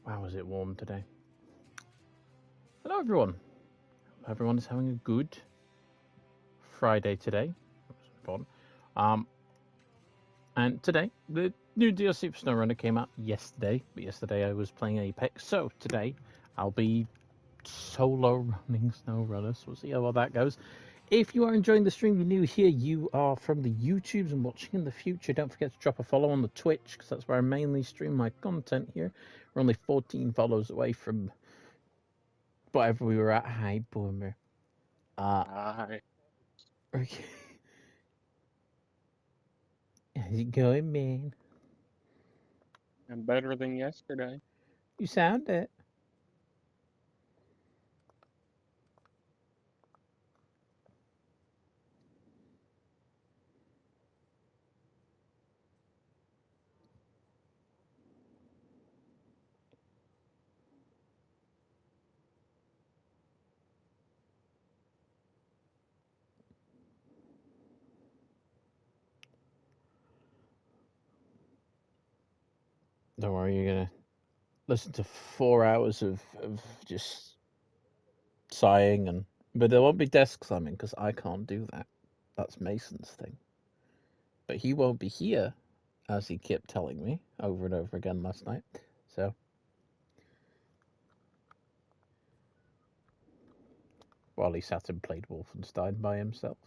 Wow, is it warm today? Hello, everyone. Everyone is having a good Friday today. That's important. And today, the new DLC for Snowrunner came out yesterday. But yesterday I was playing Apex, so today I'll be solo running Snowrunner. So we'll see how that goes. If you are enjoying the stream, you're new here, you are from the YouTubes and watching in the future, don't forget to drop a follow on the Twitch, because that's where I mainly stream my content here. We're only 14 follows away from whatever we were at. Hi, Boomer. Hi. Okay. How's it going, man? I'm better than yesterday. You sound it. Don't worry, you're gonna listen to 4 hours of just sighing, but there won't be desk slamming because I can't do that. That's Mason's thing. But he won't be here, as he kept telling me over and over again last night. So while he sat and played Wolfenstein by himself.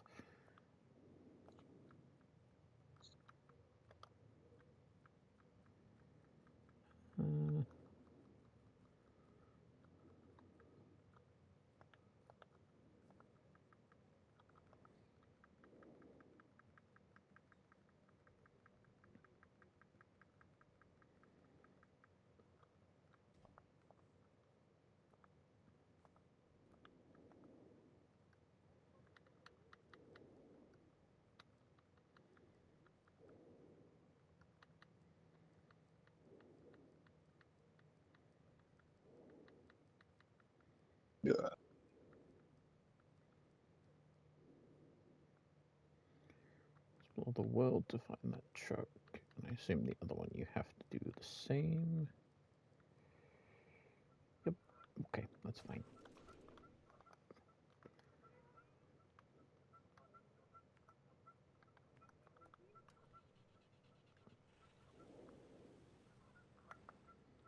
Uh, Yeah. Explore the world to find that truck. And I assume the other one you have to do the same. Yep. Okay, that's fine.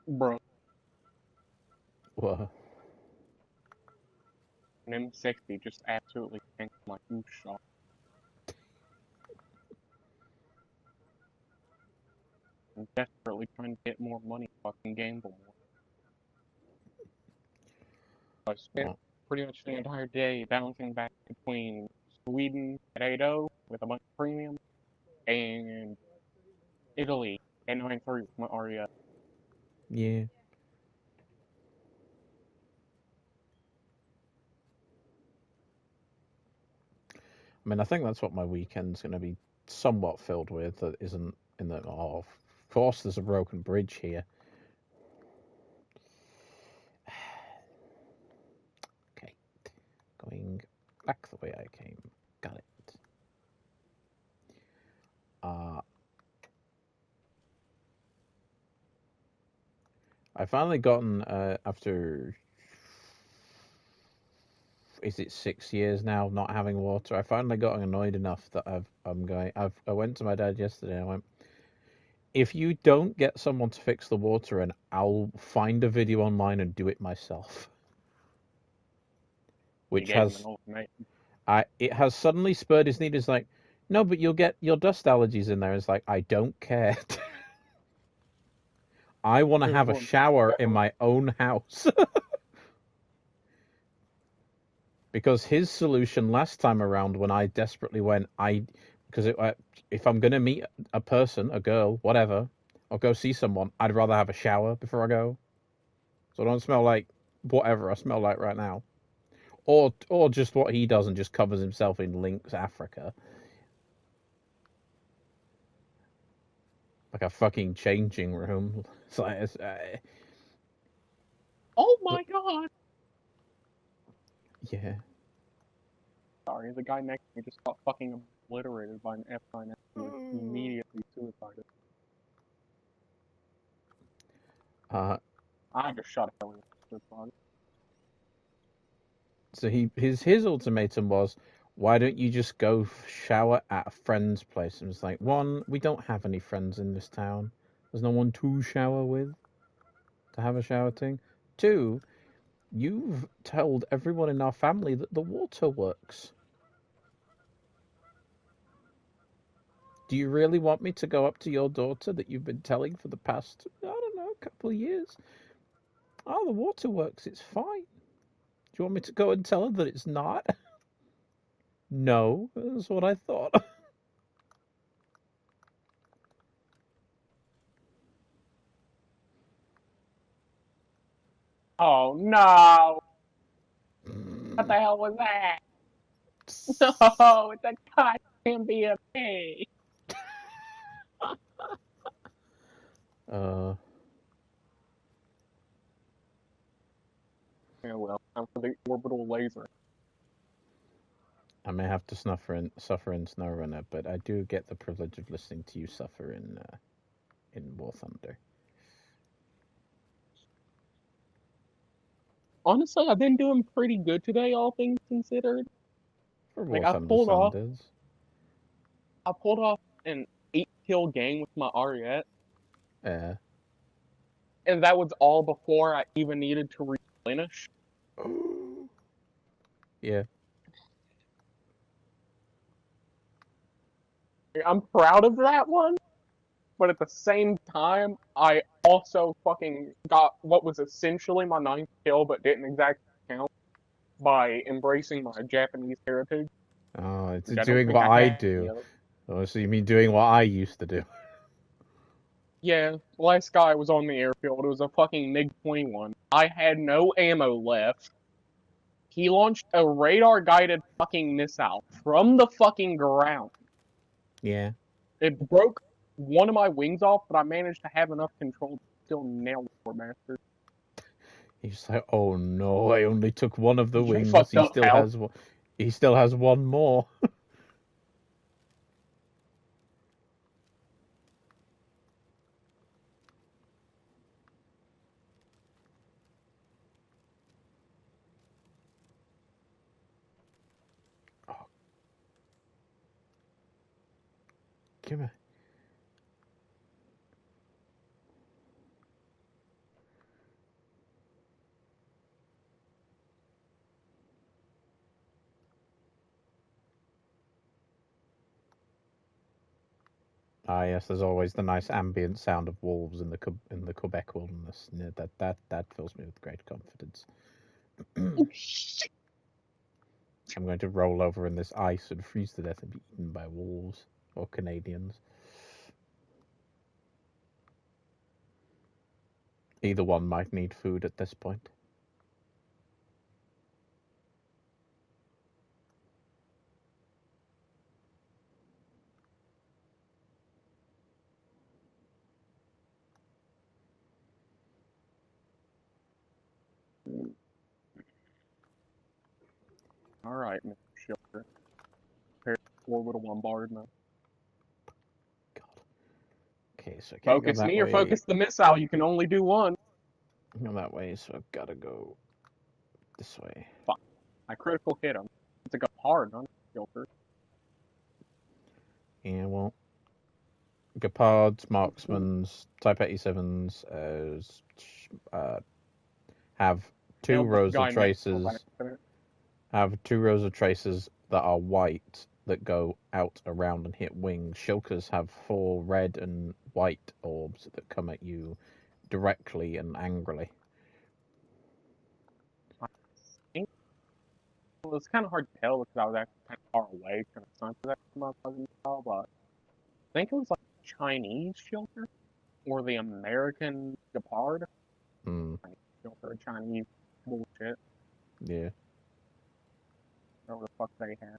Bro, Well, an M60 just absolutely tanked my goose shot. I'm desperately trying to get more money so I can gamble more. I spent well, pretty much the entire day bouncing back between Sweden at 8-0 with a bunch of premium and Italy at 9-3 with my RES. yeah. I mean, I think that's what my weekend's going to be somewhat filled with. That isn't in the. Oh, of course, there's a broken bridge here. Okay, going back the way I came. Got it. I finally gotten after. Is it 6 years now not having water? I finally got annoyed enough that I went to my dad yesterday. And I went, if you don't get someone to fix the water, and I'll find a video online and do it myself. You Which gave him an has ultimatum. it has suddenly spurred his need. It's like, no, but you'll get your dust allergies in there. It's like, I don't care. I want to have a shower in my own house. Because his solution last time around, when I desperately went, if I'm gonna meet a person, a girl, whatever, or go see someone, I'd rather have a shower before I go, so I don't smell like whatever I smell like right now, or just what he does and just covers himself in Lynx Africa, like a fucking changing room. It's like Oh but my god! yeah. Sorry, the guy next to me just got fucking obliterated by an F9 and immediately suicided. I just shot a hell of a So his ultimatum was, why don't you just go shower at a friend's place? And it's like, one, we don't have any friends in this town. There's no one to shower with, to have a shower thing. Two, you've told everyone in our family that the water works. Do you really want me to go up to your daughter that you've been telling for the past, I don't know, a couple of years? Oh, the water works, it's fine. Do you want me to go and tell her that it's not? No, that's what I thought. Oh no! What the hell was that? No, it's a goddamn BFA. uh, Yeah, well, time for the orbital laser. I may have to suffer in Snowrunner, but I do get the privilege of listening to you suffer in War Thunder. Honestly, I've been doing pretty good today, all things considered. For Like War Thunder Sanders. I pulled off an 8-kill game with my RET, Yeah. and that was all before I even needed to replenish. Yeah. I'm proud of that one, but at the same time, I also fucking got what was essentially my 9th kill, but didn't exactly count by embracing my Japanese heritage, Oh, it's which I don't doing think what I I had do. yet. Oh, so you mean doing what I used to do? Yeah, last guy was on the airfield. It was a fucking MiG-21. I had no ammo left. He launched a radar-guided fucking missile from the fucking ground. Yeah. It broke one of my wings off, but I managed to have enough control to still nail the poor bastard. He's like, oh no, I only took one of the You wings. fucked up, pal. He still has one more. Oh, give me. Ah, yes. There's always the nice ambient sound of wolves in the Quebec wilderness. Yeah, that fills me with great confidence. Oh, shit. I'm going to roll over in this ice and freeze to death and be eaten by wolves or Canadians. Either one might need food at this point. All right, Mr. Shilker. Prepare for orbital bombardment. God. Okay, so I can't go Focus that me or way. focus the missile. You can only do one. Go that way, so I've got to go this way. Fuck. I critical hit him. It's a go hard, huh, Shilker? Yeah, well, Gepards, Marksmans, Type 87s have two Nailed that rows of guy next to him by traces. accident. Have two rows of traces that are white that go out around and hit wings. Shulkers have four red and white orbs that come at you directly and angrily. I think well, it's kind of hard to tell because I was actually kind of far away, kind of sun for that motherfucking missile, but I think it was like Chinese Shilker or the American Gepard. Hmm. Shilker, Chinese bullshit. Yeah. Whatever the fuck they had.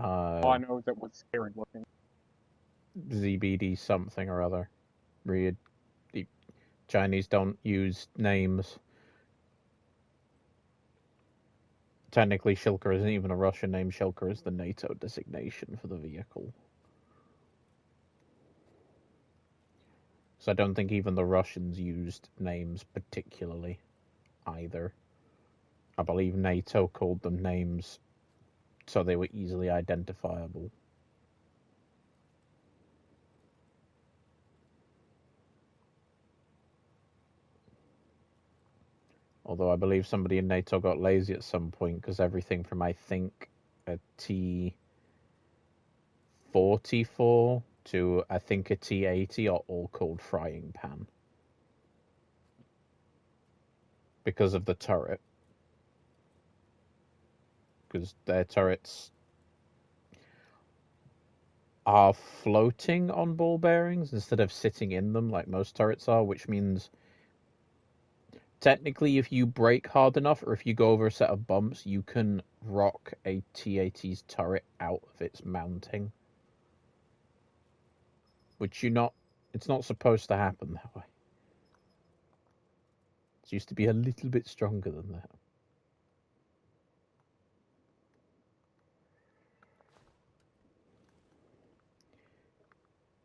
All I Uh, know is it was scary looking. ZBD something or other. Read. The Chinese don't use names. Technically, Shilker isn't even a Russian name. Shilker is the NATO designation for the vehicle. Because I don't think even the Russians used names particularly either. I believe NATO called them names so they were easily identifiable. Although I believe somebody in NATO got lazy at some point because everything from, I think, a T-44 to, I think, a T-80 are all called frying pan. Because of the turret. Because their turrets are floating on ball bearings instead of sitting in them like most turrets are, which means technically if you brake hard enough or if you go over a set of bumps, you can rock a T-80's turret out of its mounting. Which it's not supposed to happen that way. It used to be a little bit stronger than that.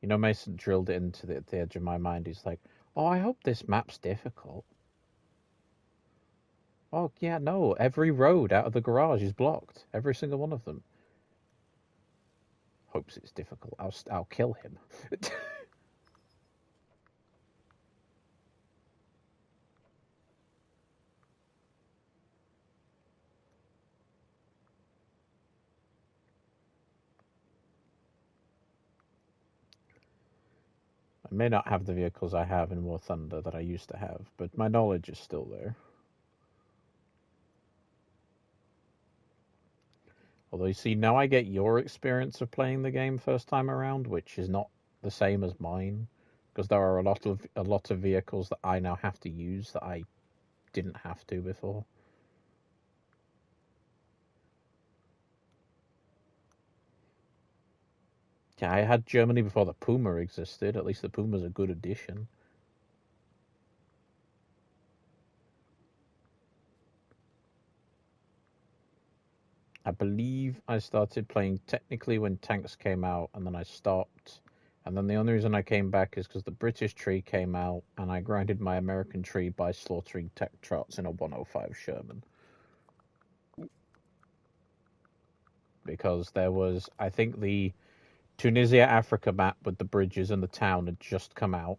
You know, Mason drilled it into the edge of my mind. He's like, oh, I hope this map's difficult. Oh, yeah, no. Every road out of the garage is blocked. Every single one of them. Hopes it's difficult. I'll kill him. I may not have the vehicles I have in War Thunder that I used to have, but my knowledge is still there. Although, you see, now I get your experience of playing the game first time around, which is not the same as mine, because there are a lot of vehicles that I now have to use that I didn't have to before. Yeah, I had Germany before the Puma existed. At least the Puma's a good addition. I believe I started playing technically when tanks came out, and then I stopped. And then the only reason I came back is because the British tree came out, and I grinded my American tree by slaughtering tech trots in a 105 Sherman. Because there was, I think the Tunisia Africa map with the bridges and the town had just come out,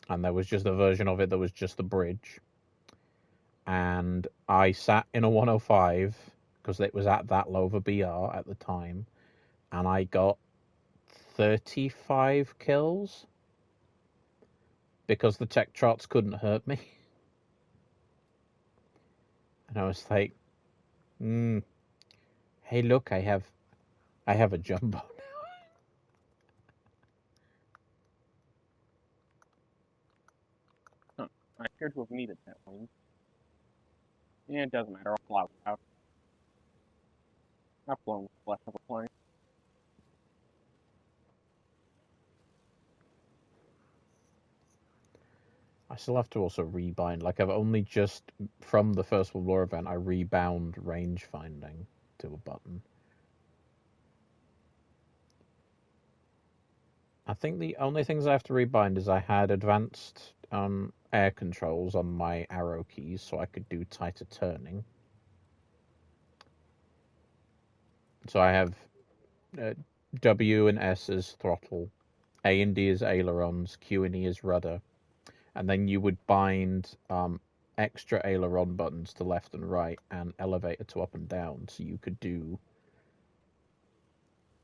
and there was just a version of it that was just the bridge. And I sat in a 105 because it was at that low of a BR at the time, and I got 35 kills because the tech trots couldn't hurt me. And I was like, hey, look, I have a jumbo now. Huh. I appear to have needed that one. Yeah, it doesn't matter. I'll fly without. I've flown with left of a plane. I still have to also rebind. Like, I've only just, from the First World War event, I rebound range finding to a button. I think the only things I have to rebind is I had advanced air controls on my arrow keys so I could do tighter turning. So I have W and S as throttle, A and D as ailerons, Q and E as rudder, and then you would bind extra aileron buttons to left and right and elevator to up and down, so you could do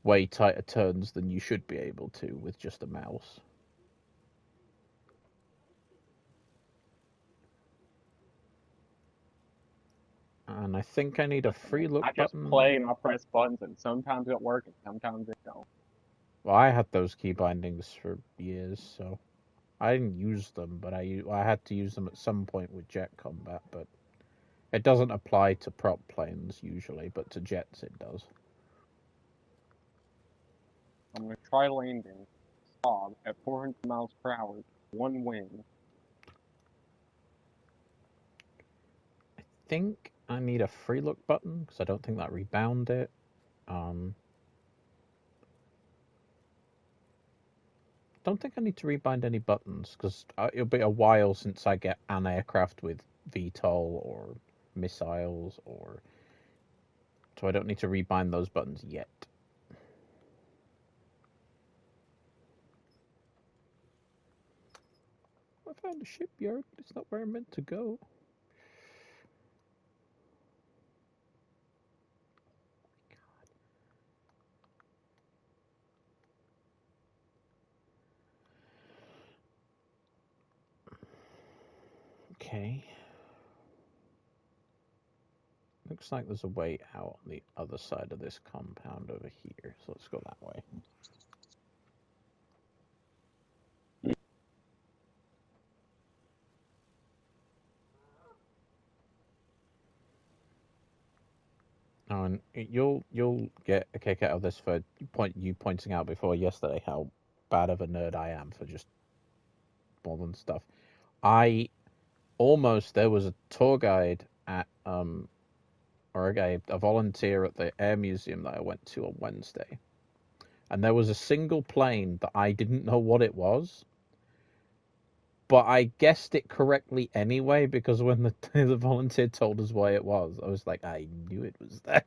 way tighter turns than you should be able to with just a mouse. And I think I need a free look I just button. play and I press buttons, and sometimes it works and sometimes it don't. Well, I had those key bindings for years, so I didn't use them, but I had to use them at some point with jet combat, but it doesn't apply to prop planes usually, but to jets it does. I'm gonna try landing Bob at 400 miles per hour, one wind. I think I need a free look button because I don't think that rebound it. Don't don't think I need to rebind any buttons, because it'll be a while since I get an aircraft with VTOL or missiles, so I don't need to rebind those buttons yet. I found a shipyard. It's not where I'm meant to go. Okay. Looks like there's a way out on the other side of this compound over here, so let's go that way. Oh, and you'll get a kick out of this for you pointing out before yesterday how bad of a nerd I am for just modern stuff. There was a tour guide at or a volunteer at the Air Museum that I went to on Wednesday, and there was a single plane that I didn't know what it was, but I guessed it correctly anyway, because when the volunteer told us why it was, I was like, I knew it was that.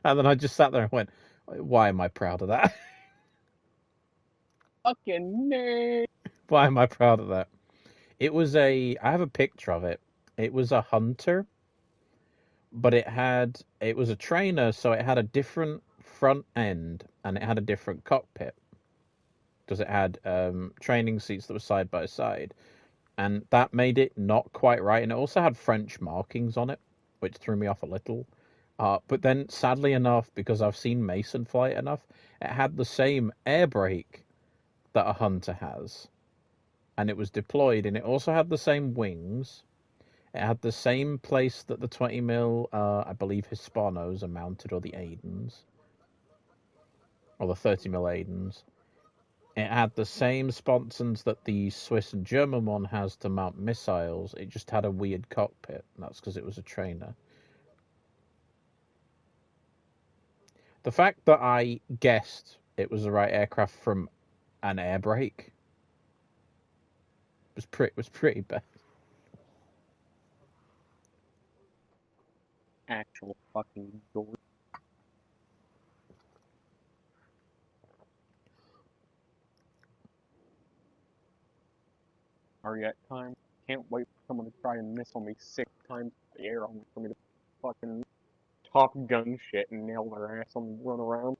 And then I just sat there and went, why am I proud of that? Fucking nerd. Why am I proud of that? I have a picture of it. It was a Hunter, but it was a trainer, so it had a different front end and it had a different cockpit, because it had training seats that were side by side, and that made it not quite right. And it also had French markings on it, which threw me off a little. But then, sadly enough, because I've seen Mason fly it enough, it had the same air brake that a Hunter has, and it was deployed, and it also had the same wings. It had the same place that the 20mm, I believe, Hispanos are mounted, or the Aidens, or the 30mm Aidens. It had the same sponsons that the Swiss and German one has to mount missiles. It just had a weird cockpit, and that's because it was a trainer. The fact that I guessed it was the right aircraft from an air brake was pretty bad. Actual fucking dork. Are yet time? Can't wait for someone to try and missile me 6 times in the air only for me to fucking Top Gun shit and nail their ass and run around.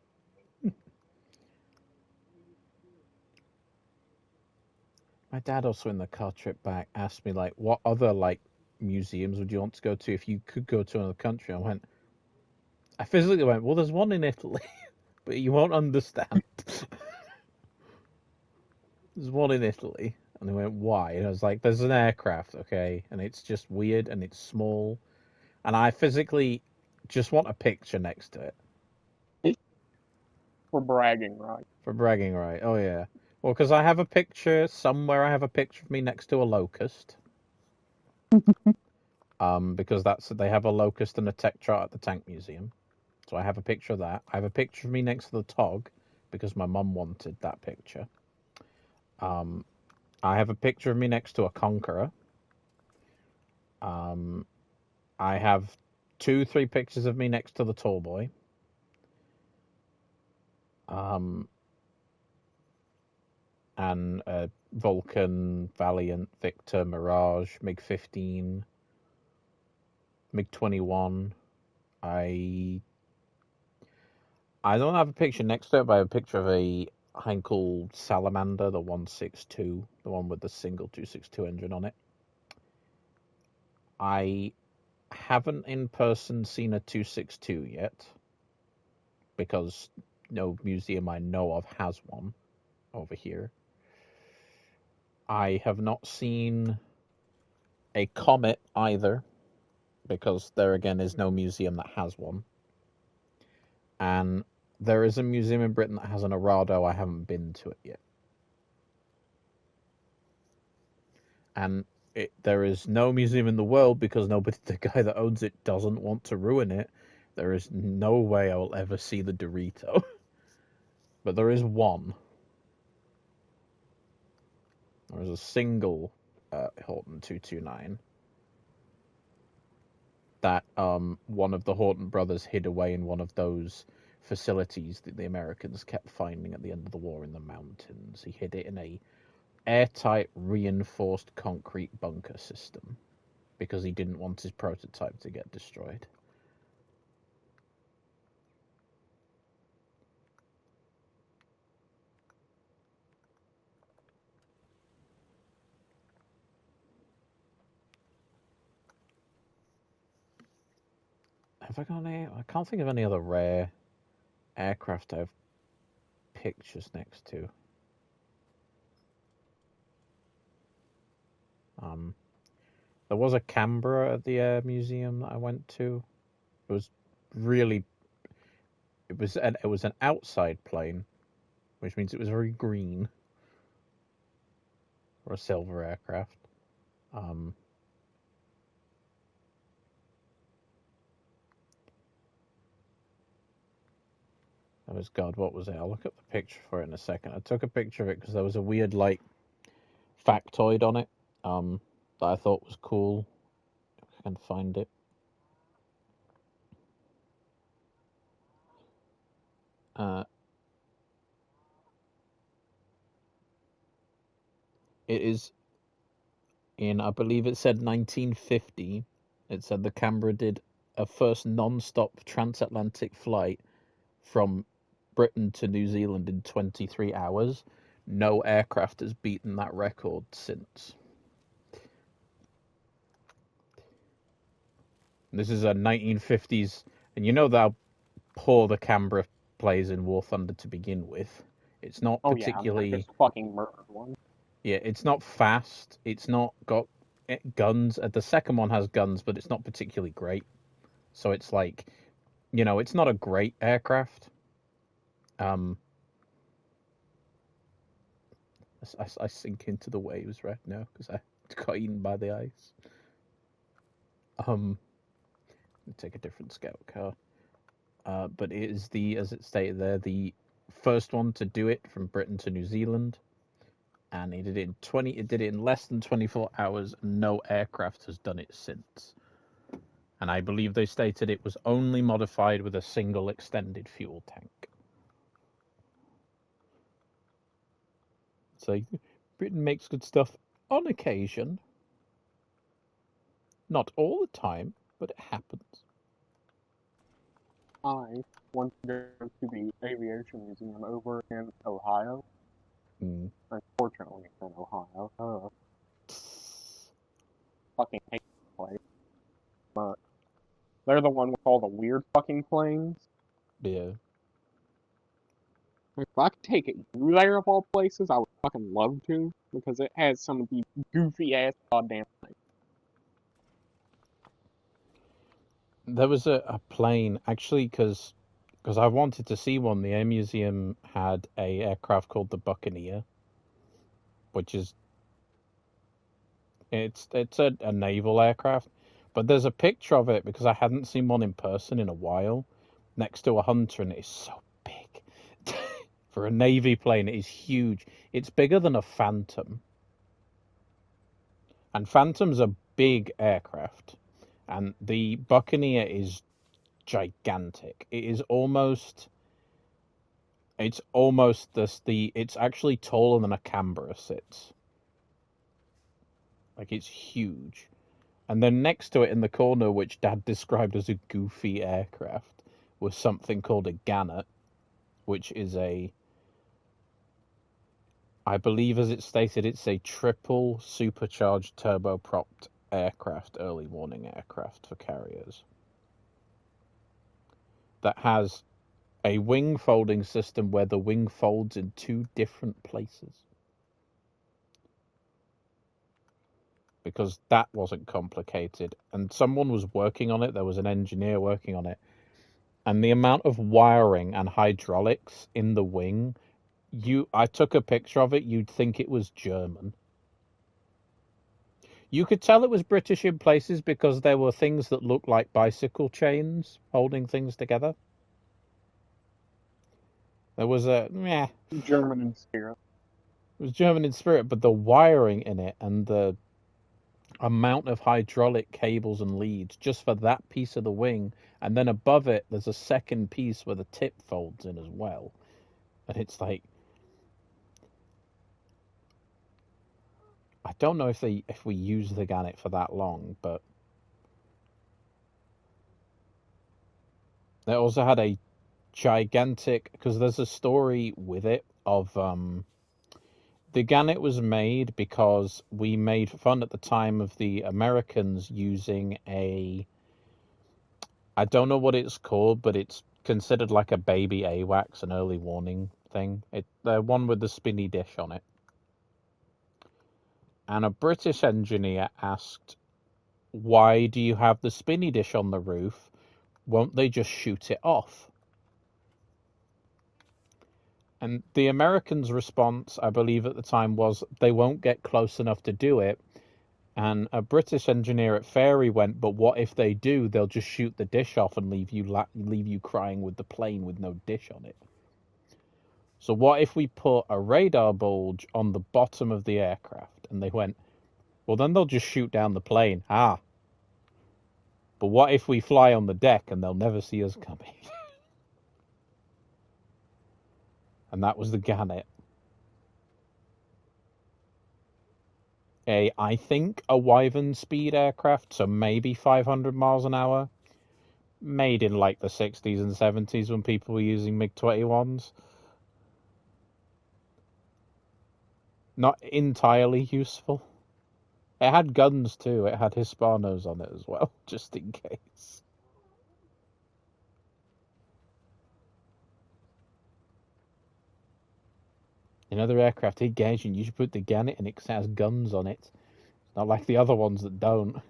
My dad also, in the car trip back, asked me, like, what other, like, museums would you want to go to if you could go to another country? I physically went, well, there's one in Italy, but you won't understand. There's one in Italy. And they went, why? And I was like, there's an aircraft, okay? And it's just weird and it's small. And I physically just want a picture next to it. For bragging, right? For bragging, right? Oh, yeah. Well, because I have a picture somewhere. I have a picture of me next to a locust. Because they have a locust and a tech chart at the Tank Museum. So I have a picture of that. I have a picture of me next to the Tog, because my mum wanted that picture. I have a picture of me next to a Conqueror. I have 3 pictures of me next to the Tall Boy. And Vulcan, Valiant, Victor, Mirage, MiG-15, MiG-21. I don't have a picture next to it, but I have a picture of a Heinkel Salamander, the 162, the one with the single 262 engine on it. I haven't in person seen a 262 yet, because no museum I know of has one over here. I have not seen a Comet either, because there again is no museum that has one. And there is a museum in Britain that has an Arado. I haven't been to it yet. And there is no museum in the world, because the guy that owns it doesn't want to ruin it. There is no way I will ever see the Dorito. But there is one. There was a single Horton 229 that one of the Horton brothers hid away in one of those facilities that the Americans kept finding at the end of the war in the mountains. He hid it in a airtight, reinforced concrete bunker system because he didn't want his prototype to get destroyed. Have I got any? I can't think of any other rare aircraft I have pictures next to. There was a Canberra at the Air Museum that I went to. It was really, it was an outside plane, which means it was very green, or a silver aircraft. That was, God, what was it? I'll look up the picture for it in a second. I took a picture of it because there was a weird, like, factoid on it that I thought was cool. If I can find it. It is in, I believe it said 1950. It said the Canberra did a first non-stop transatlantic flight from Britain to New Zealand in 23 hours. No aircraft has beaten that record since. This is a 1950s, and you know how poor the Canberra plays in War Thunder to begin with. It's not particularly. Yeah, I just fucking murdered one. Yeah, it's not fast. It's not got guns. The second one has guns, but it's not particularly great. So it's like, it's not a great aircraft. I sink into the waves right now because I got eaten by the ice. Take a different scout car. But it is as it stated there, the first one to do it from Britain to New Zealand, and it did it in less than 24 hours. No aircraft has done it since. And I believe they stated it was only modified with a single extended fuel tank. So Britain makes good stuff on occasion. Not all the time, but it happens. I want to go to the Aviation Museum over in Ohio. Unfortunately, it's in Ohio. Fucking hate the place. But they're the one with all the weird fucking planes. Yeah. If I could take you there of all places, I would fucking love to, because it has some of the goofy ass goddamn things. There was a plane, actually, because I wanted to see one. The Air Museum had a aircraft called the Buccaneer, which is it's a naval aircraft, but there's a picture of it because I hadn't seen one in person in a while, next to a Hunter, and it is so big. For a Navy plane, it is huge. It's bigger than a Phantom. And Phantoms are big aircraft. And the Buccaneer is gigantic. It's actually taller than a Canberra sits. Like, it's huge. And then next to it in the corner, which Dad described as a goofy aircraft, was something called a Gannet, which is I believe as it stated, it's a triple supercharged turbopropped aircraft, early warning aircraft for carriers. That has a wing folding system where the wing folds in two different places. Because that wasn't complicated. And someone was working on it. There was an engineer working on it. And the amount of wiring and hydraulics in the wing, I took a picture of it, you'd think it was German. You could tell it was British in places because there were things that looked like bicycle chains holding things together. There was German in spirit. was German in spirit, but the wiring in it and the amount of hydraulic cables and leads just for that piece of the wing, and then above it there's a second piece where the tip folds in as well, and it's like, I don't know if we use the Gannet for that long, but they also had a gigantic, because there's a story with it of the Gannet was made because we made fun at the time of the Americans using I don't know what it's called, but it's considered like a baby AWACS, an early warning thing. The one with the spinny dish on it. And a British engineer asked, why do you have the spinny dish on the roof? Won't they just shoot it off? And the Americans' response, I believe at the time, was they won't get close enough to do it. And a British engineer at Fairy went, but what if they do? They'll just shoot the dish off and leave you crying with the plane with no dish on it. So what if we put a radar bulge on the bottom of the aircraft? And they went, well, then they'll just shoot down the plane. But what if we fly on the deck and they'll never see us coming? And that was the Gannet. I think a Wyvern speed aircraft, so maybe 500 miles an hour, made in like the 60s and 70s when people were using MiG-21s. Not entirely useful. It had guns too. It had Hispanos on it as well, just in case. Another aircraft engaging, you should put the Gannet in it because it has guns on it. Not like the other ones that don't.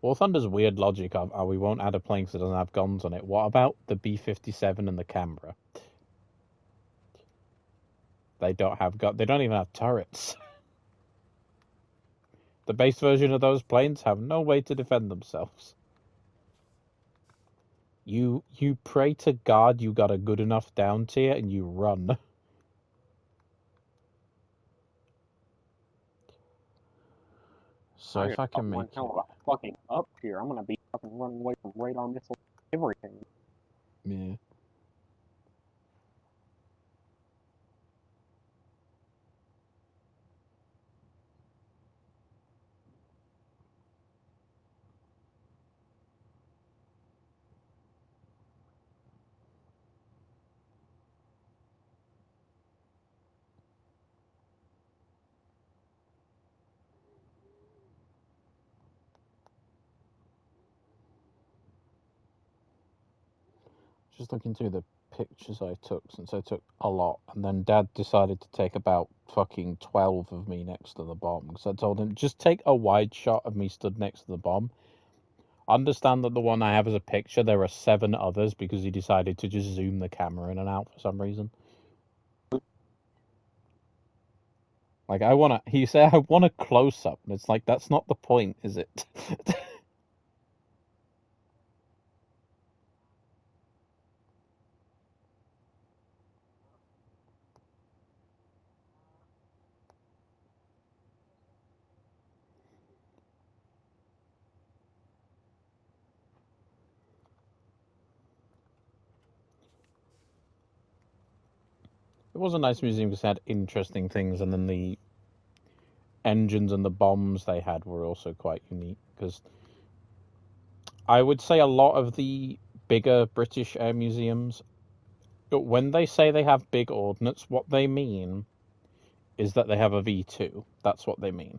War Thunder's weird logic of, we won't add a plane because it doesn't have guns on it. What about the B-57 and the Canberra? They don't have guns. They don't even have turrets. The base version of those planes have no way to defend themselves. You pray to God you got a good enough down tier and you run. So if I can make hell of a fucking up here, I'm gonna be fucking running away from radar missiles, everything. Yeah. Just looking through the pictures I took, since I took a lot, and then Dad decided to take about fucking 12 of me next to the bomb, because I told him, just take a wide shot of me stood next to the bomb. Understand that the one I have as a picture, there are 7 others, because he decided to just zoom the camera in and out for some reason. Like, he said, I want a close-up, and it's like, that's not the point, is it? It was a nice museum because it had interesting things, and then the engines and the bombs they had were also quite unique, because I would say a lot of the bigger British air museums, when they say they have big ordnance, what they mean is that they have a V2. That's what they mean.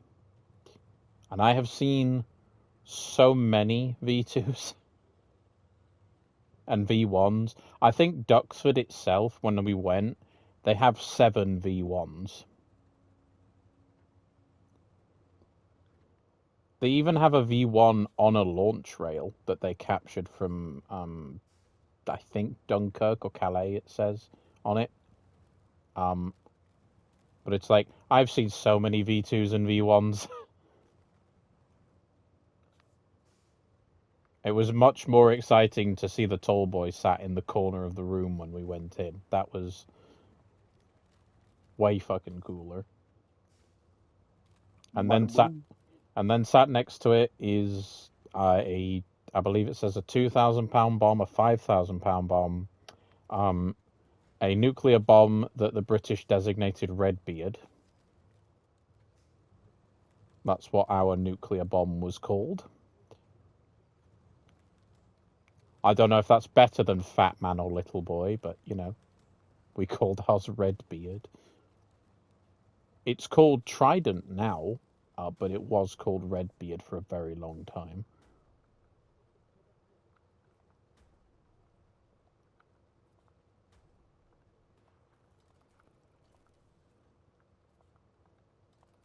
And I have seen so many V2s and V1s. I think Duxford itself, when we went, they have 7 V1s. They even have a V1 on a launch rail that they captured from, I think, Dunkirk or Calais, it says on it. But it's like, I've seen so many V2s and V1s. It was much more exciting to see the tall boy sat in the corner of the room when we went in. That was way fucking cooler. And then sat next to it is I believe it says a 2,000 pound bomb, a 5,000 pound bomb, a nuclear bomb that the British designated Redbeard. That's what our nuclear bomb was called. I don't know if that's better than Fat Man or Little Boy, but, you know, we called ours Redbeard. It's called Trident now, but it was called Redbeard for a very long time.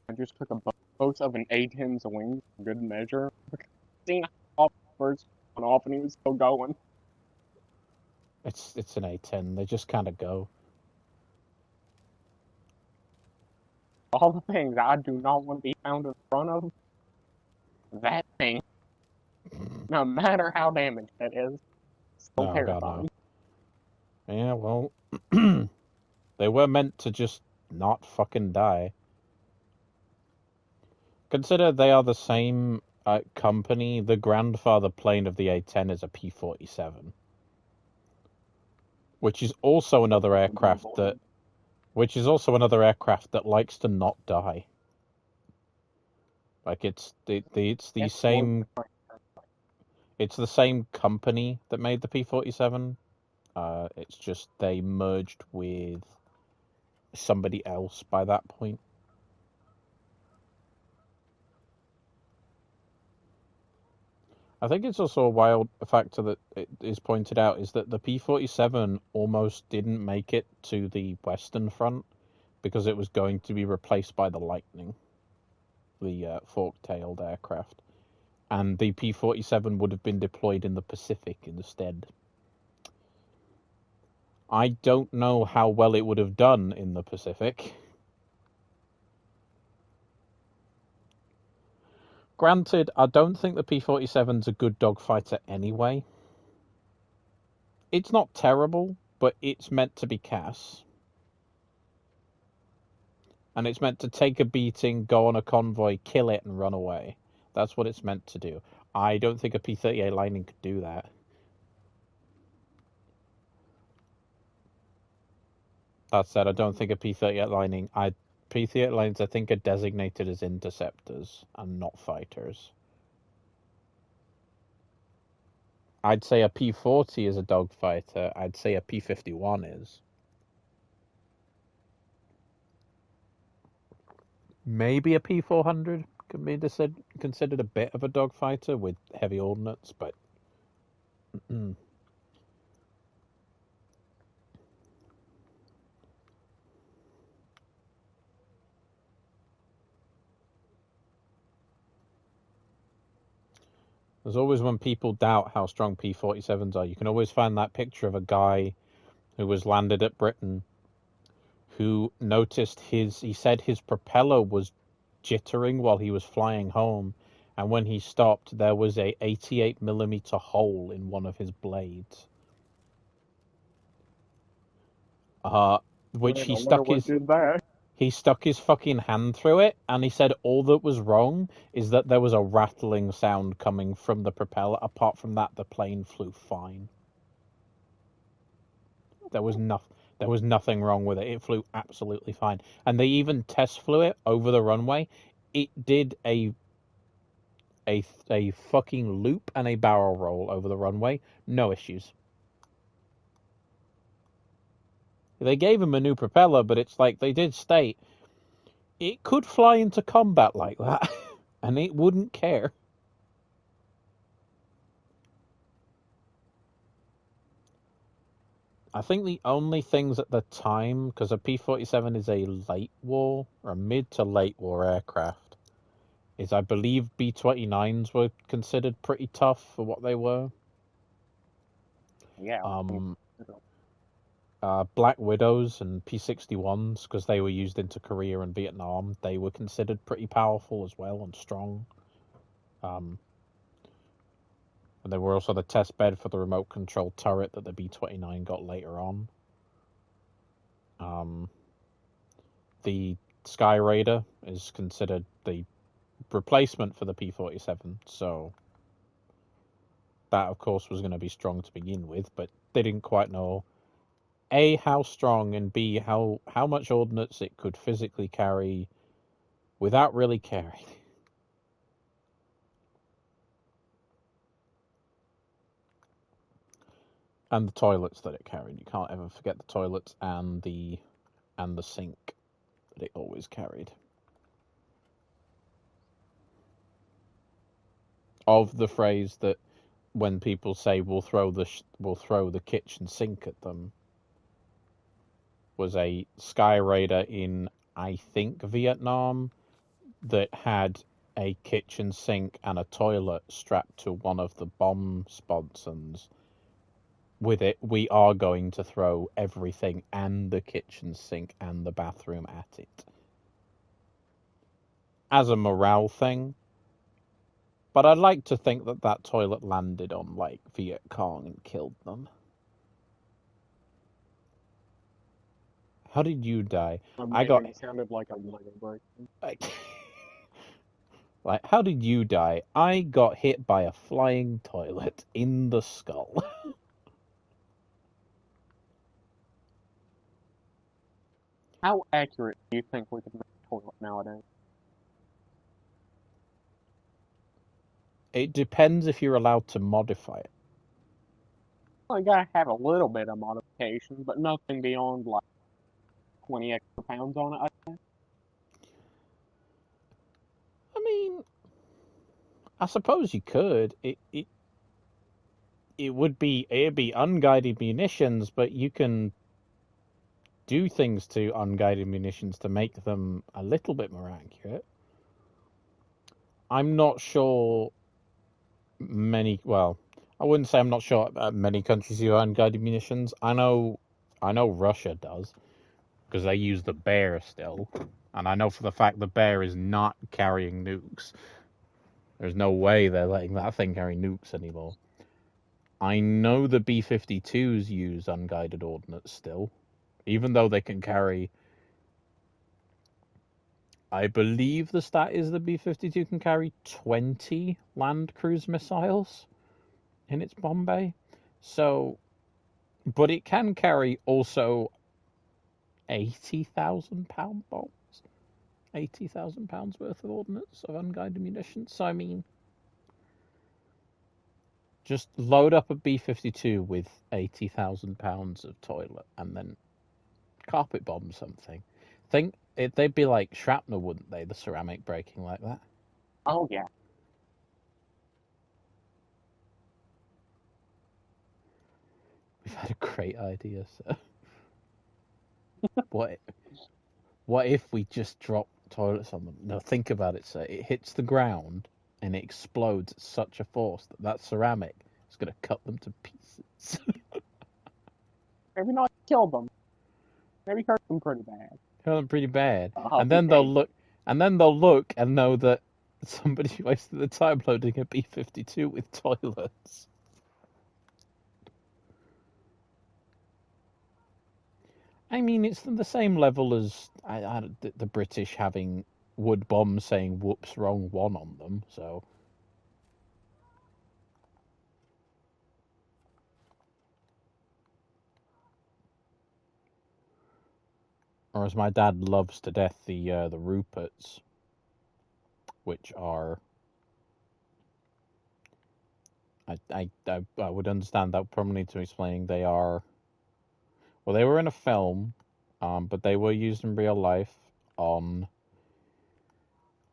I just took a both of an A10's wing, for good measure. Seen off first one off, and he was still going. It's an A10. They just kind of go. All the things I do not want to be found in front of, that thing, no matter how damaged it is, still terrifying. God, no. Yeah, well, they were meant to just not fucking die. Consider they are the same company. The grandfather plane of the A10 is a P-47, which is also another aircraft that likes to not die. Like it's the same. It's the same company that made the P-47. It's just they merged with somebody else by that point. I think it's also a wild factor that it is pointed out is that the P-47 almost didn't make it to the Western Front because it was going to be replaced by the Lightning, the fork-tailed aircraft. And the P-47 would have been deployed in the Pacific instead. I don't know how well it would have done in the Pacific. Granted, I don't think the P-47's a good dogfighter anyway. It's not terrible, but it's meant to be CAS. And it's meant to take a beating, go on a convoy, kill it, and run away. That's what it's meant to do. I don't think a P-38 Lightning could do that. That said, I don't think a P-38 Lightning... P-38 Lightnings, I think, are designated as interceptors and not fighters. I'd say a P-40 is a dogfighter. I'd say a P-51 is. Maybe a P-400 could be considered a bit of a dogfighter with heavy ordnance, but... There's always when people doubt how strong P-47s are, you can always find that picture of a guy who was landed at Britain who noticed he said his propeller was jittering while he was flying home, and when he stopped there was a 88mm hole in one of his blades. Which he stuck his fucking hand through it, and he said all that was wrong is that there was a rattling sound coming from the propeller. Apart from that, the plane flew fine. There was nothing wrong with it. It flew absolutely fine. And they even test flew it over the runway. It did a fucking loop and a barrel roll over the runway. No issues. They gave him a new propeller, but it's like they did state it could fly into combat like that, and it wouldn't care. I think the only things at the time, because a P-47 is a late war, or a mid to late war aircraft, is I believe B-29s were considered pretty tough for what they were. Yeah. Black Widows and P-61s, because they were used into Korea and Vietnam, they were considered pretty powerful as well and strong. And they were also the test bed for the remote control turret that the B-29 got later on. The Sky Raider is considered the replacement for the P-47, so that, of course, was going to be strong to begin with, but they didn't quite know, A, how strong, and B, how much ordnance it could physically carry without really caring. And the toilets that it carried. You can't ever forget the toilets and the sink that it always carried. Of the phrase that when people say we'll throw the kitchen sink at them, was a Sky Raider in, I think, Vietnam that had a kitchen sink and a toilet strapped to one of the bomb sponsons. With it, we are going to throw everything and the kitchen sink and the bathroom at it. As a morale thing. But I'd like to think that that toilet landed on, like, Viet Cong and killed them. How did you die? It sounded like a Lego break. Like, how did you die? I got hit by a flying toilet in the skull. How accurate do you think we could make a toilet nowadays? It depends if you're allowed to modify it. Well, you gotta have a little bit of modification, but nothing beyond like 20 extra pounds on it, I think. I mean, I suppose you could. It'd be unguided munitions, but you can do things to unguided munitions to make them a little bit more accurate. I'm not sure well, I wouldn't say I'm not sure many countries use unguided munitions. I know Russia does, because they use the Bear still. And I know for the fact the Bear is not carrying nukes. There's no way they're letting that thing carry nukes anymore. I know the B-52s use unguided ordnance still, even though they can carry... I believe the stat is the B-52 can carry 20 land cruise missiles in its bomb bay. So, but it can carry also 80,000 pound bombs. 80,000 pounds worth of ordnance of unguided munitions. So, I mean, just load up a B-52 with 80,000 pounds of toilet and then carpet bomb something. They'd be like shrapnel, wouldn't they? The ceramic breaking like that. Oh, yeah. We've had a great idea, sir. What if we just drop toilets on them? No, think about it, sir. It hits the ground and it explodes at such a force that ceramic is going to cut them to pieces. Maybe not kill them. Maybe hurt them pretty bad. Hurt them pretty bad. And then they'll look and know that somebody wasted the time loading a B-52 with toilets. I mean, it's the same level as the British having wood bombs saying "whoops, wrong one" on them. So, or as my dad loves to death, the Ruperts, which are, I would understand that probably need to explain. They are, well, they were in a film, but they were used in real life on.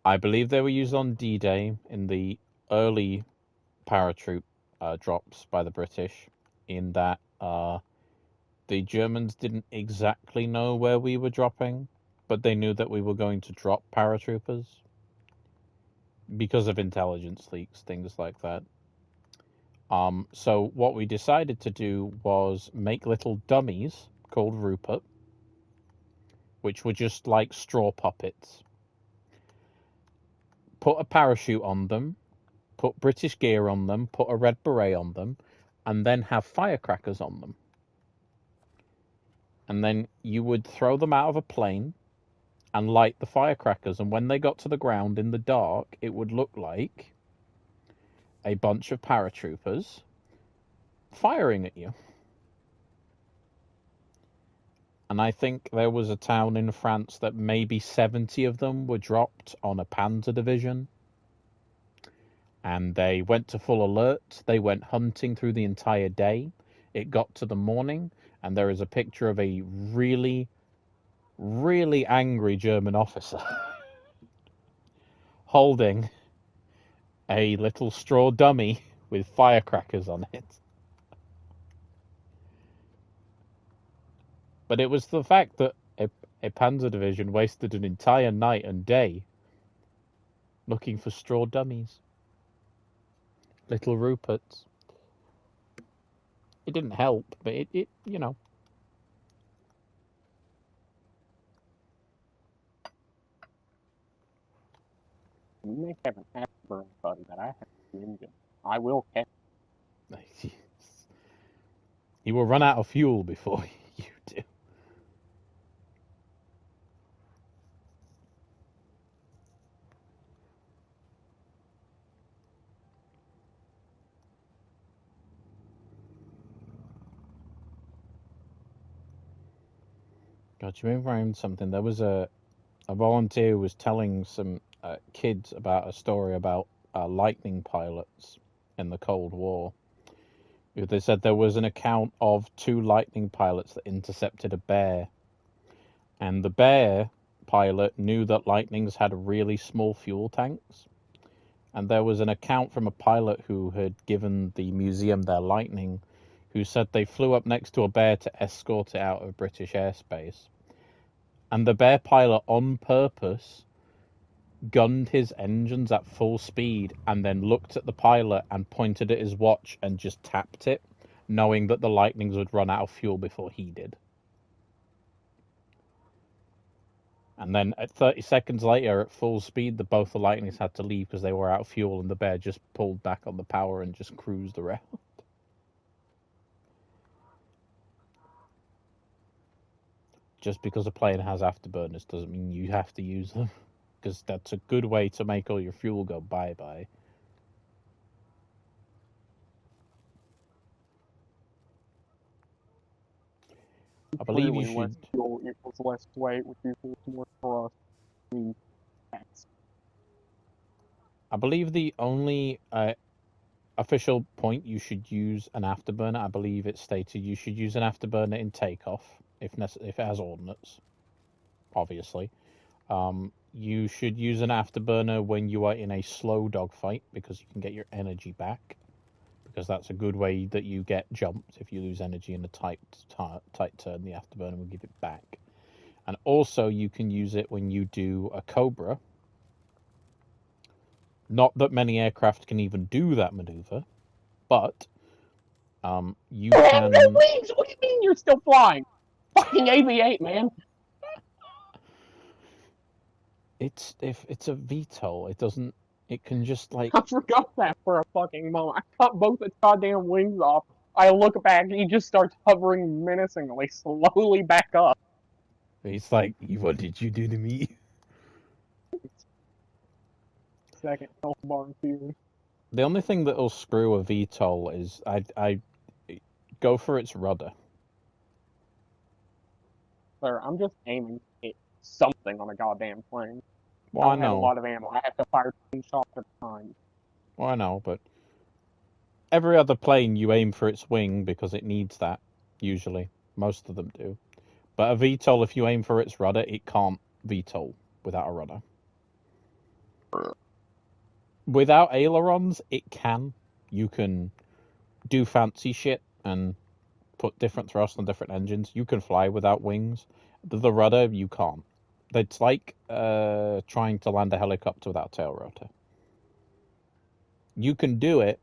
I believe they were used on D-Day in the early paratroop drops by the British, in that the Germans didn't exactly know where we were dropping, but they knew that we were going to drop paratroopers because of intelligence leaks, things like that. So what we decided to do was make little dummies called Rupert, which were just straw puppets. Put a parachute on them, put British gear on them, put a red beret on them, and then have firecrackers on them. And then you would throw them out of a plane and light the firecrackers. And when they got to the ground in the dark, it would look like a bunch of paratroopers firing at you. And I think there was a town in France that maybe 70 of them were dropped on a panzer division. And they went to full alert. They went hunting through the entire day. It got to the morning, and there is a picture of a really, really angry German officer holding a little straw dummy with firecrackers on it. But it was the fact that a panzer division wasted an entire night and day looking for straw dummies. Little Ruperts. It didn't help, but it you know. You may have an afterburn button that I have the engine. I will catch. You will run out of fuel before you do. God, you remember something? There was a volunteer who was telling some kids about a story about lightning pilots in the Cold War. They said there was an account of 2 lightning pilots that intercepted a bear. And the bear pilot knew that lightnings had really small fuel tanks. And there was an account from a pilot who had given the museum their lightning, who said they flew up next to a bear to escort it out of British airspace. And the bear pilot, on purpose, gunned his engines at full speed and then looked at the pilot and pointed at his watch and just tapped it, knowing that the lightnings would run out of fuel before he did. And then at 30 seconds later, at full speed, both the lightnings had to leave because they were out of fuel, and the bear just pulled back on the power and just cruised around. Just because a plane has afterburners doesn't mean you have to use them, because that's a good way to make all your fuel go bye-bye. I believe you should. Less fuel equals less weight, which equals more thrust. I believe the only official point you should use an afterburner, I believe it stated you should use an afterburner in takeoff if it has ordnance, obviously. You should use an afterburner when you are in a slow dogfight because you can get your energy back, because that's a good way that you get jumped. If you lose energy in a tight turn, the afterburner will give it back. And also you can use it when you do a Cobra. Not that many aircraft can even do that maneuver, but you can. No wings! What do you mean you're still flying? Fucking AV-8, man. It's a VTOL. It doesn't. It can just like. I forgot that for a fucking moment. I cut both its goddamn wings off. I look back and he just starts hovering menacingly, slowly back up. It's like, what did you do to me? Second health bar theory. The only thing that'll screw a VTOL is I go for its rudder. Sir, I'm just aiming to hit something on a goddamn plane. Well, I don't have a lot of ammo. I have to fire 2 shots at a time. Well, I know, but every other plane you aim for its wing because it needs that, usually. Most of them do. But a VTOL, if you aim for its rudder, it can't VTOL without a rudder. Without ailerons, it can. You can do fancy shit and put different thrust on different engines. You can fly without wings. The rudder, you can't. It's like trying to land a helicopter without a tail rotor. You can do it.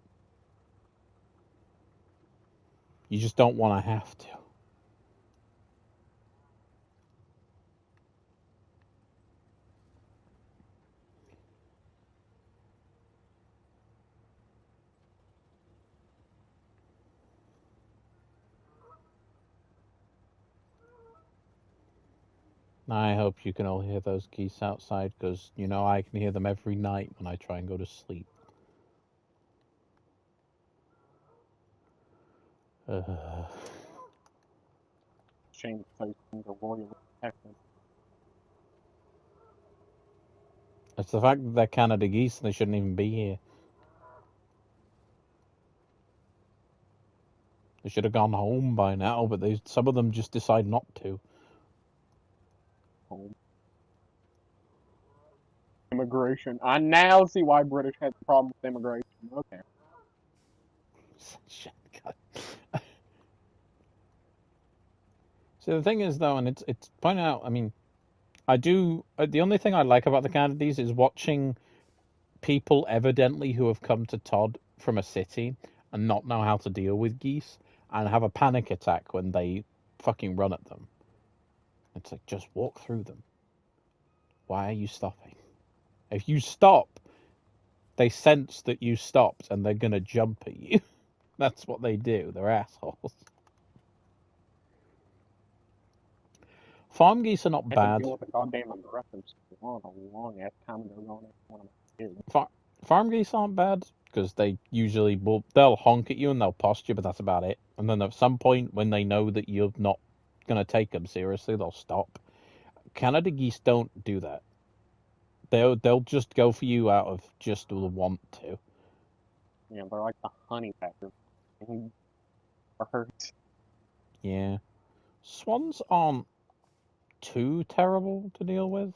You just don't want to have to. I hope you can all hear those geese outside, because, you know, I can hear them every night when I try and go to sleep. Shame those things are royally protected. It's the fact that they're Canada geese and they shouldn't even be here. They should have gone home by now, but some of them just decide not to. Home. Immigration. I now see why British had the problem with immigration. Okay. So the thing is, though, and it's pointed out, I mean, I do. The only thing I like about the Canadies is watching people evidently who have come to Todd from a city and not know how to deal with geese and have a panic attack when they fucking run at them. It's like, just walk through them. Why are you stopping? If you stop, they sense that you stopped and they're gonna jump at you. That's what they do. They're assholes. Farm geese are not I have to bad. deal with the goddamn aggressives on a long ass time ago going at one of my kids. Farm geese aren't bad because they usually they'll honk at you and they'll posture, but that's about it. And then at some point, when they know that you're not gonna take them seriously, they'll stop. Canada geese don't do that. They'll just go for you out of just the want to. Yeah, they're like the honey pecker. Hurt. Yeah, swans aren't too terrible to deal with.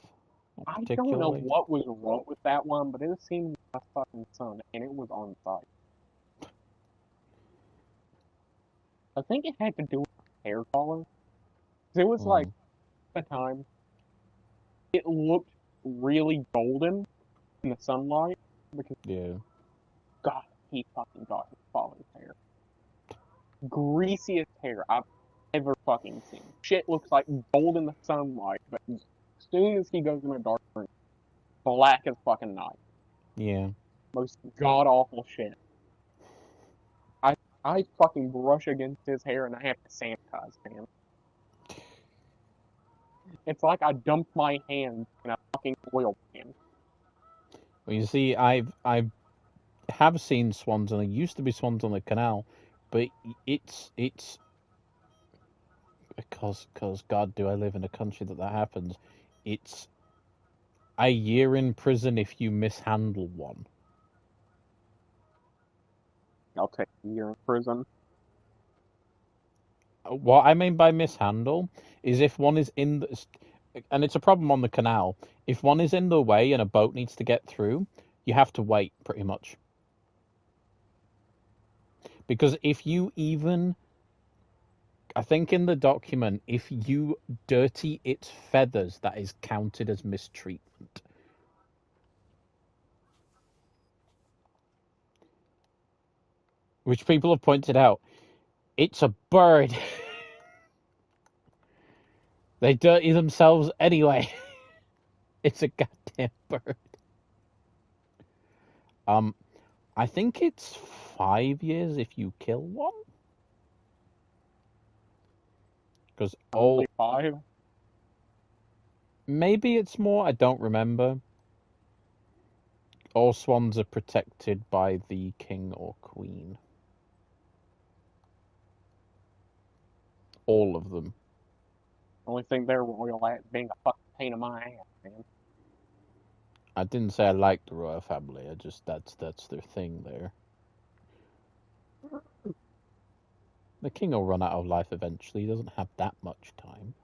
Not I don't know particularly. what was wrong with that one, but it seemed my fucking son, and it was on site. I think it had to do with hair color. 'Cause it was like, Mm, at the time, it looked really golden in the sunlight because, yeah. God, he fucking got his father's hair. Greasiest hair I've ever fucking seen. Shit looks like gold in the sunlight, but as soon as he goes in a dark room, black as fucking night. Yeah. Most god awful shit. I I fucking brush against his hair and I have to sanitize him. It's like I dumped my hand in a fucking oil pan. Well, you see, I have seen swans, and there used to be swans on the canal, but it's because God, do I live in a country that happens? It's a year in prison if you mishandle one. I'll take a year in prison. What I mean by mishandle is if one is in the, and it's a problem on the canal. If one is in the way and a boat needs to get through, you have to wait pretty much. Because if you even, I think in the document, if you dirty its feathers, that is counted as mistreatment. Which people have pointed out, it's a bird. They dirty themselves anyway. It's a goddamn bird. Um, I think it's 5 years if you kill one. Because Only 5? maybe it's more. I don't remember. All swans are protected by the king or queen. All of them. Only thing they're royal at being a fucking pain in my ass, man. I didn't say I liked the royal family. I just that's their thing there. The king will run out of life eventually. He doesn't have that much time.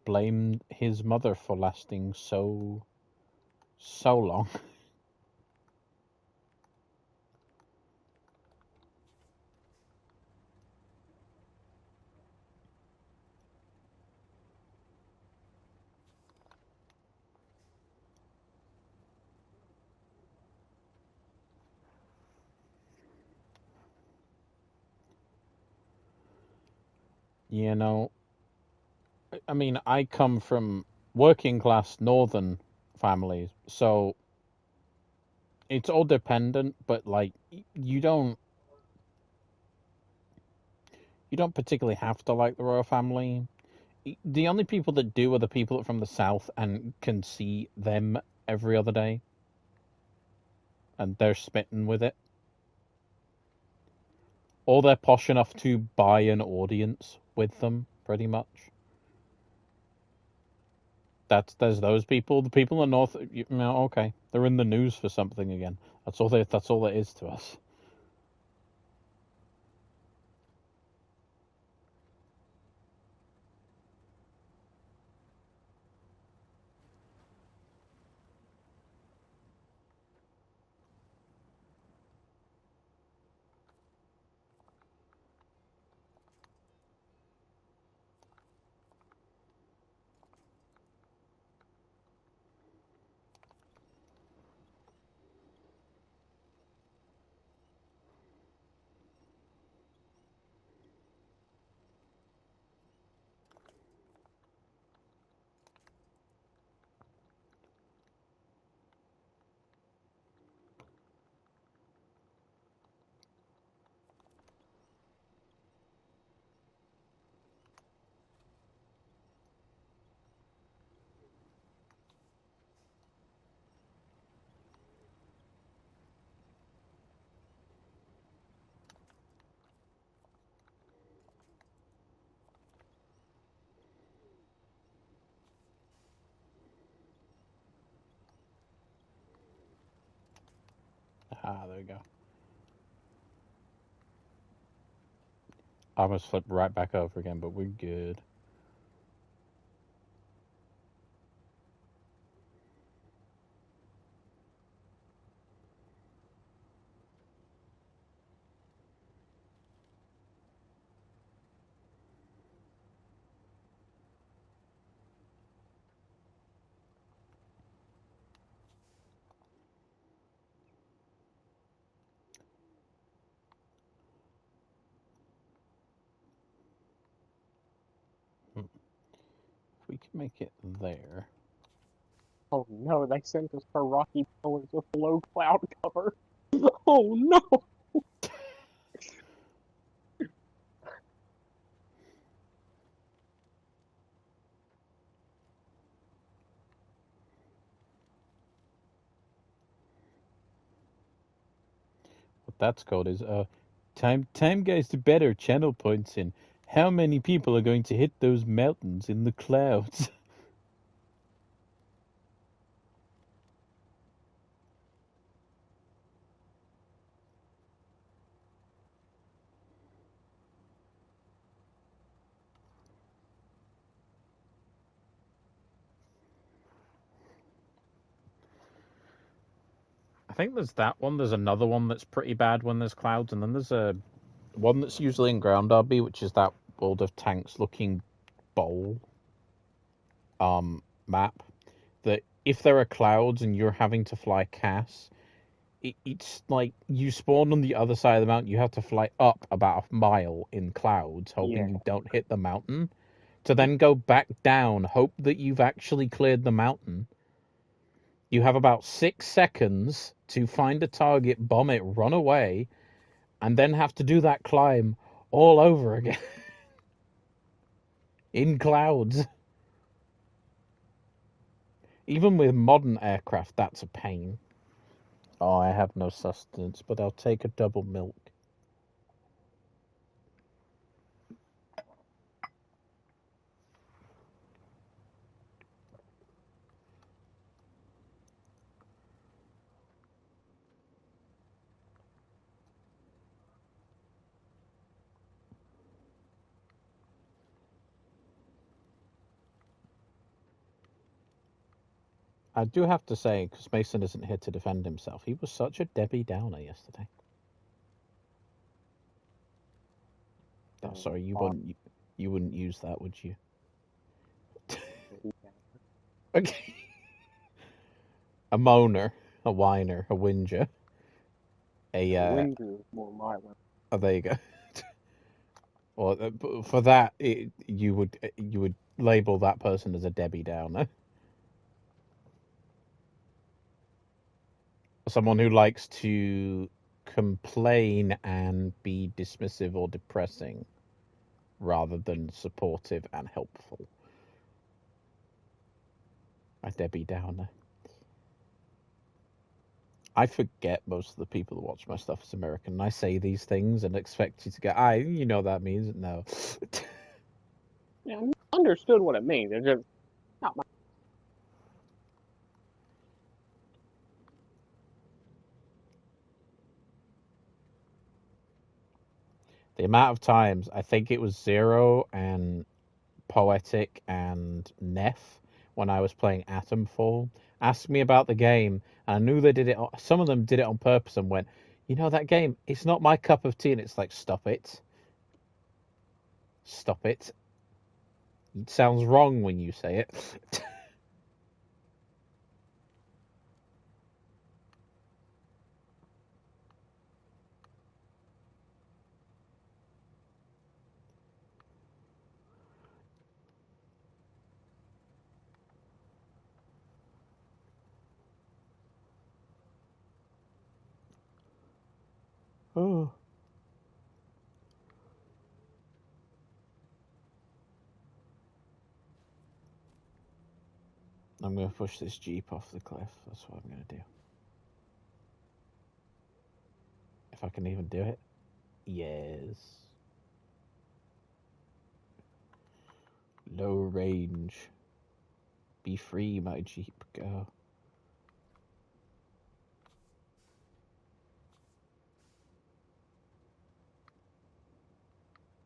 Blame his mother for lasting so long. You know, I mean, I come from working class northern families, so it's all dependent, but like you don't You don't particularly have to like the royal family. The only people that do are the people that are from the south and can see them every other day, and they're smitten with it. Or they're posh enough to buy an audience with them, pretty much. There's those people. The people in the north, okay, they're in the news for something again. That's all it is to us. Ah, there we go. I almost flipped right back over again, but we're good. If we can make it there. Oh no, they sent us for rocky pillars with low cloud cover. Oh no! What that's called is time goes to better channel points in. How many people are going to hit those mountains in the clouds? I think there's that one. There's another one that's pretty bad when there's clouds, and then there's a one that's usually in Ground Derby, which is that World of Tanks looking bowl map. That if there are clouds and you're having to fly CAS, it's like you spawn on the other side of the mountain. You have to fly up about a mile in clouds, hoping you don't hit the mountain, to then go back down, hope that you've actually cleared the mountain. You have about 6 seconds to find a target, bomb it, run away, and then have to do that climb all over again in clouds. Even with modern aircraft, that's a pain. Oh, I have no sustenance, but I'll take a double milk. I do have to say, because Mason isn't here to defend himself, he was such a Debbie Downer yesterday. Oh, sorry, you wouldn't use that, would you? Okay. A moaner, a whiner, a whinger, Winger is more my one. Oh, there you go. Well, for that, you would label that person as a Debbie Downer, someone who likes to complain and be dismissive or depressing. rather than supportive and helpful. My Debbie Downer. I forget most of the people that watch my stuff is American. And I say these things and expect you to go, you know what that means. No. Yeah, I understood what it means. It's just not my. The amount of times, I think it was Zero and Poetic and Neff when I was playing Atomfall, asked me about the game, and I knew they did it. Some of them did it on purpose and went, you know, that game, it's not my cup of tea. And it's like, stop it. Stop it. It sounds wrong when you say it. Oh. I'm going to push this Jeep off the cliff. That's what I'm going to do. If I can even do it. Yes. Low range. Be free, my Jeep. Go.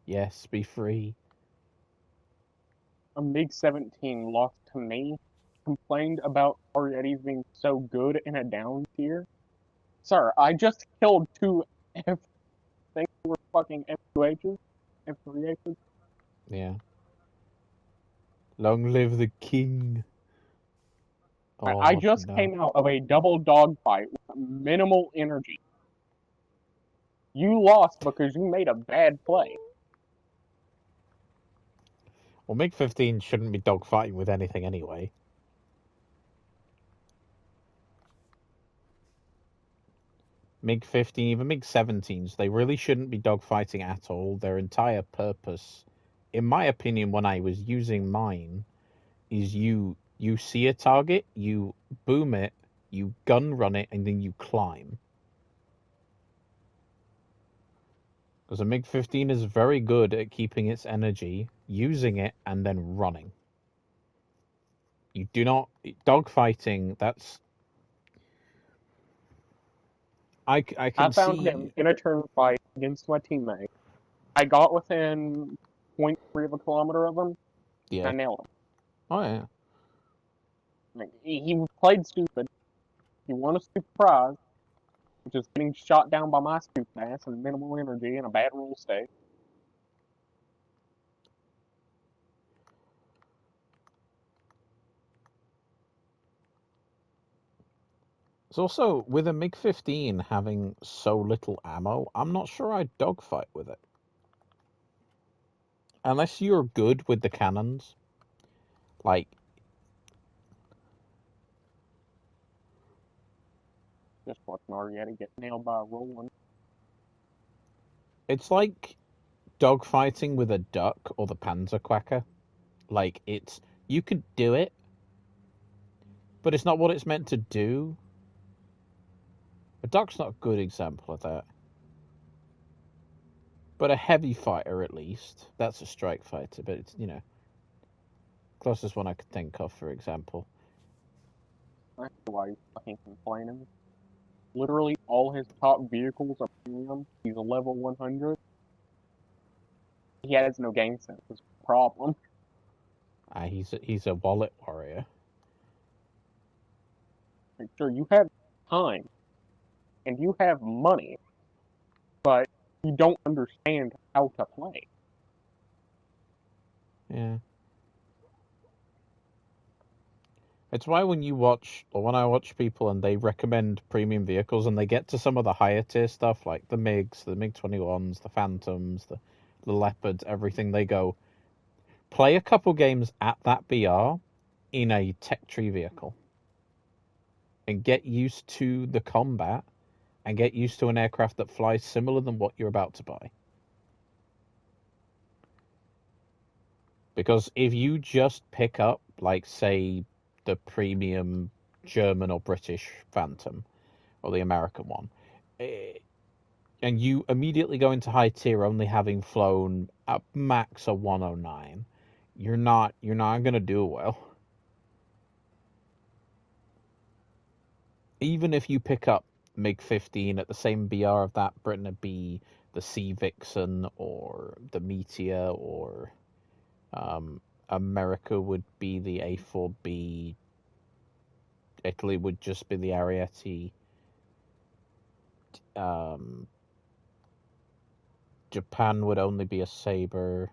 Yes, be free. A MiG-17 lost to me, complained about Arietis being so good in a down tier. Sir, I just killed two F things were fucking F2Hs. F3Hs. Yeah. Long live the king. I Oh, just no. came out of a double dogfight with minimal energy. You lost because you made a bad play. Well, MiG-15 shouldn't be dogfighting with anything anyway. MiG-15, even MiG-17s, they really shouldn't be dogfighting at all. Their entire purpose, in my opinion, when I was using mine, is you see a target, you boom it, you gun run it, and then you climb. Because a MiG-15 is very good at keeping its energy, using it, and then running. You do not... Dogfighting, that's... I I can found him see... in a turn fight against my teammate. I got within 0.3 of a kilometer of him, and I Yeah. nailed him. Oh, yeah. Like, he played stupid. He won a stupid prize, which is getting shot down by my stupid ass and minimal energy in a bad rule state. It's also, with a MiG-15 having so little ammo, I'm not sure I'd dogfight with it. Unless you're good with the cannons. Like, Just watching Arietta get nailed by a rolling. it's like dogfighting with a duck or the Panzerquacker. Like, it's... You could do it, but it's not what it's meant to do. A duck's not a good example of that. But a heavy fighter, at least. That's a strike fighter, but it's, you know... Closest one I could think of, for example. I don't know why he's fucking complaining. Literally, all his top vehicles are premium. He's a level 100. He has no game sense. It's a problem. He's a wallet warrior. Like, sure, you have time and you have money, but you don't understand how to play. Yeah. It's why when you watch, or when I watch people and they recommend premium vehicles and they get to some of the higher tier stuff like the MiGs, the MiG-21s, the Phantoms, the Leopards, everything, they go, play a couple games at that BR in a tech tree vehicle and get used to the combat and get used to an aircraft that flies similar than what you're about to buy. Because if you just pick up, like, say, the premium German or British Phantom, or the American one, and you immediately go into high tier only having flown at max a 109, you're not going to do well. Even if you pick up MiG-15 at the same BR of that, Britain would be the Sea Vixen or the Meteor, or America would be the A4B. Italy would just be the Ariete. Japan would only be a Sabre.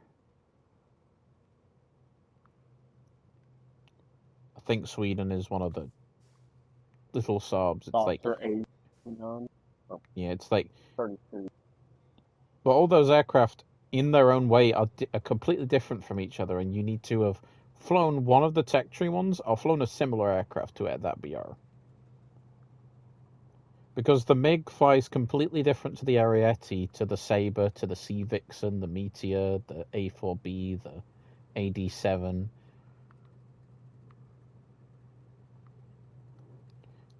I think Sweden is one of the little Saabs. It's like, yeah, it's like, 33. but all those aircraft in their own way are completely different from each other, and you need to have flown one of the tech tree ones or flown a similar aircraft to it at that BR. Because the MiG flies completely different to the Ariete, to the Sabre, to the Sea Vixen, the Meteor, the A4B, the AD7.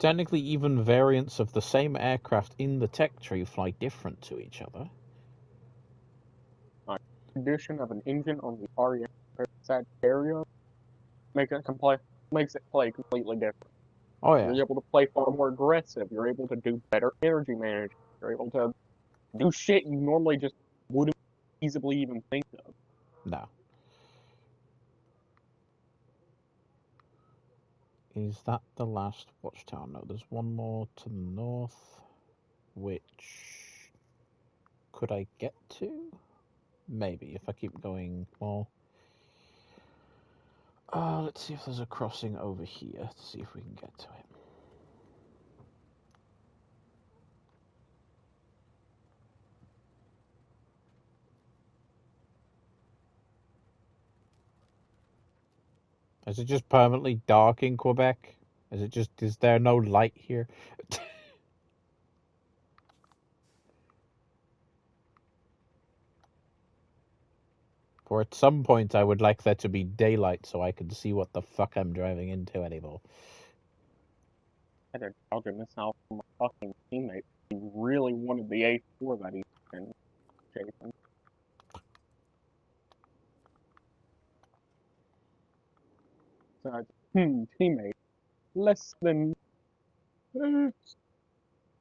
Technically, even variants of the same aircraft in the tech tree fly different to each other. Addition of an engine on the REM area makes it play completely different. Oh yeah. You're able to play far more aggressive. You're able to do better energy management. You're able to do shit you normally just wouldn't feasibly even think of. No. Is that the last watchtower? No, there's one more to the north, which could I get to? Maybe, if I keep going more. Let's see if there's a crossing over here to see if we can get to it. Is it just permanently dark in Quebec? Is there no light here? For at some point I would like there to be daylight so I can see what the fuck I'm driving into anymore. I had a dog in this house from a fucking teammate who really wanted the A4 that he's been chasing. So I teammate, less than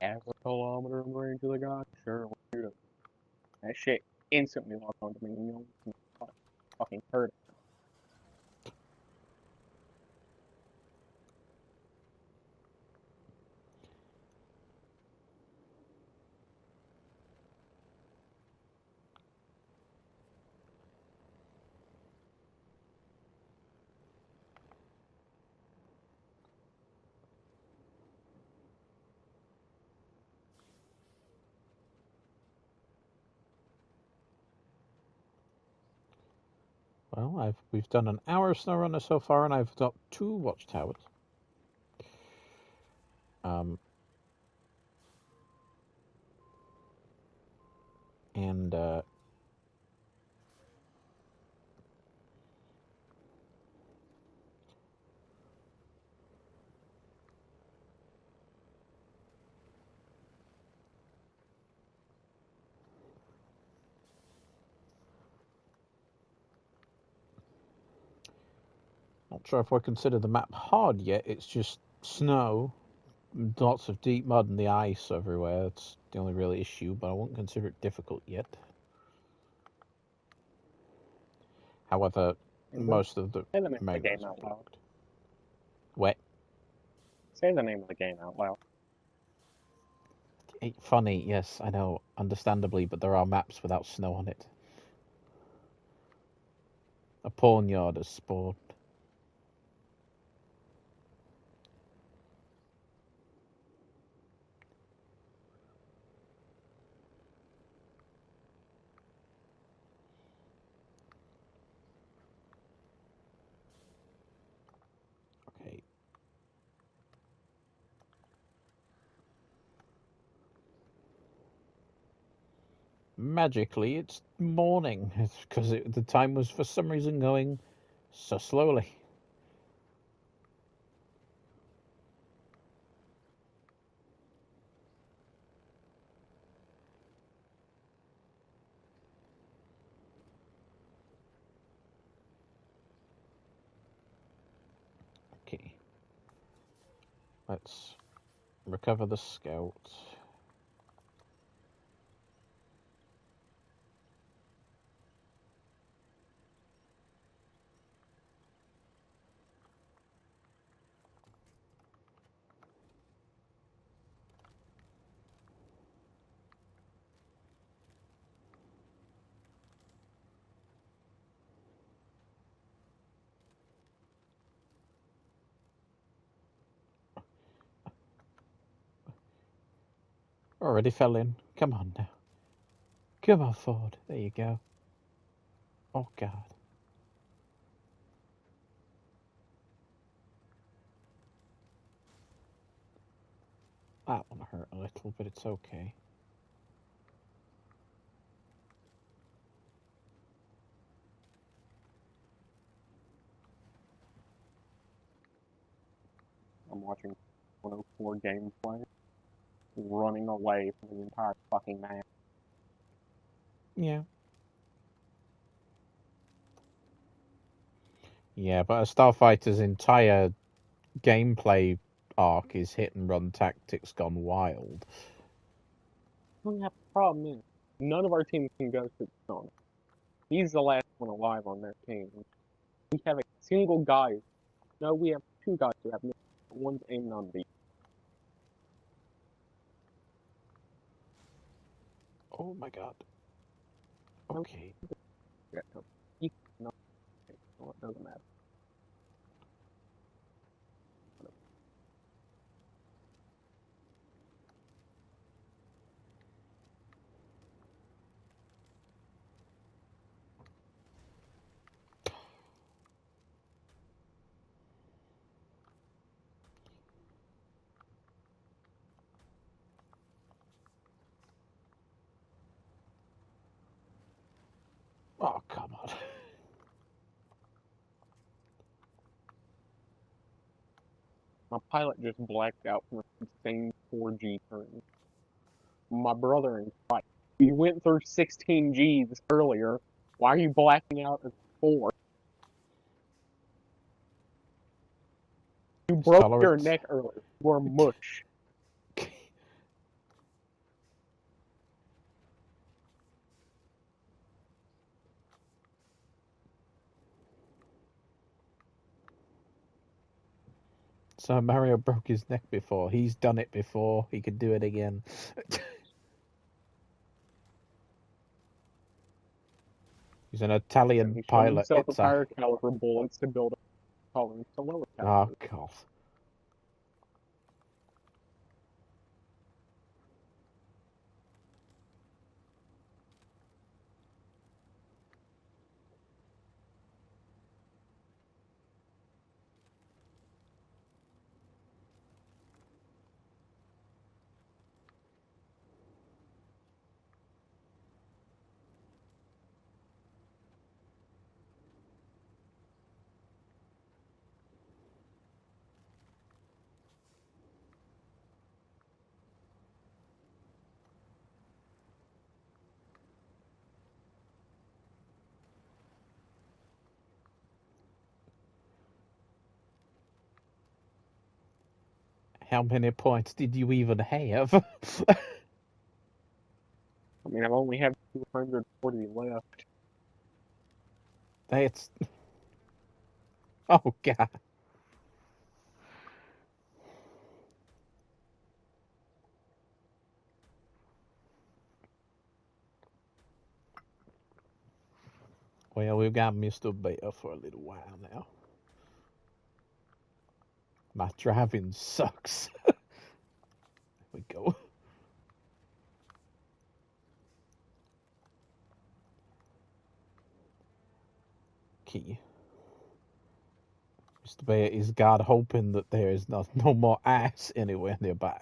half a kilometer in range of the guy. Sure, we'll shoot him. That shit instantly locked onto me. You know, fucking hurt. Well, we've done an hour of SnowRunner so far, and I've got 2 watchtowers. And not sure if I consider the map hard yet. It's just snow, lots of deep mud and the ice everywhere. It's the only real issue, but I won't consider it difficult yet. However, most of the Say the name of the Megas game out are loud. difficult. Wet. Say the name of the game out loud. Funny, yes, I know, understandably, but there are maps without snow on it. A pawn yard has spawned. Okay. magically it's morning. It's because the time was for some reason going so slowly. Okay. Let's recover the scout. Already fell in. Come on now. Come on forward. There you go. Oh, God. That one hurt a little, but it's okay. I'm watching 104 gameplay, running away from the entire fucking map. Yeah. Yeah, but a Starfighter's entire gameplay arc is hit and run tactics gone wild. The problem is, none of our teams can go to the sun. He's the last one alive on their team. We have a single guy. No, we have two guys who have no. One's aiming on B. Oh my God. Okay. Yeah, no, it doesn't matter. Oh, come on. My pilot just blacked out from a insane 4G turn. My brother and I, we went through 16 Gs earlier. Why are you blacking out at 4? You broke your Tolerance. neck earlier. You are mush. So Mario broke his neck before. He's done it before. He could do it again. He's an Italian He showed pilot. himself with It's a... higher caliber bullets to build a tolerance to lower Oh, caliber. God. How many points did you even have? I mean, I've only have 240 left. That's... Oh, God. Well, we've got Mr. Bear for a little while now. My driving sucks. There we go. Key. Mr. Bear is God hoping that there is no more ice anywhere nearby.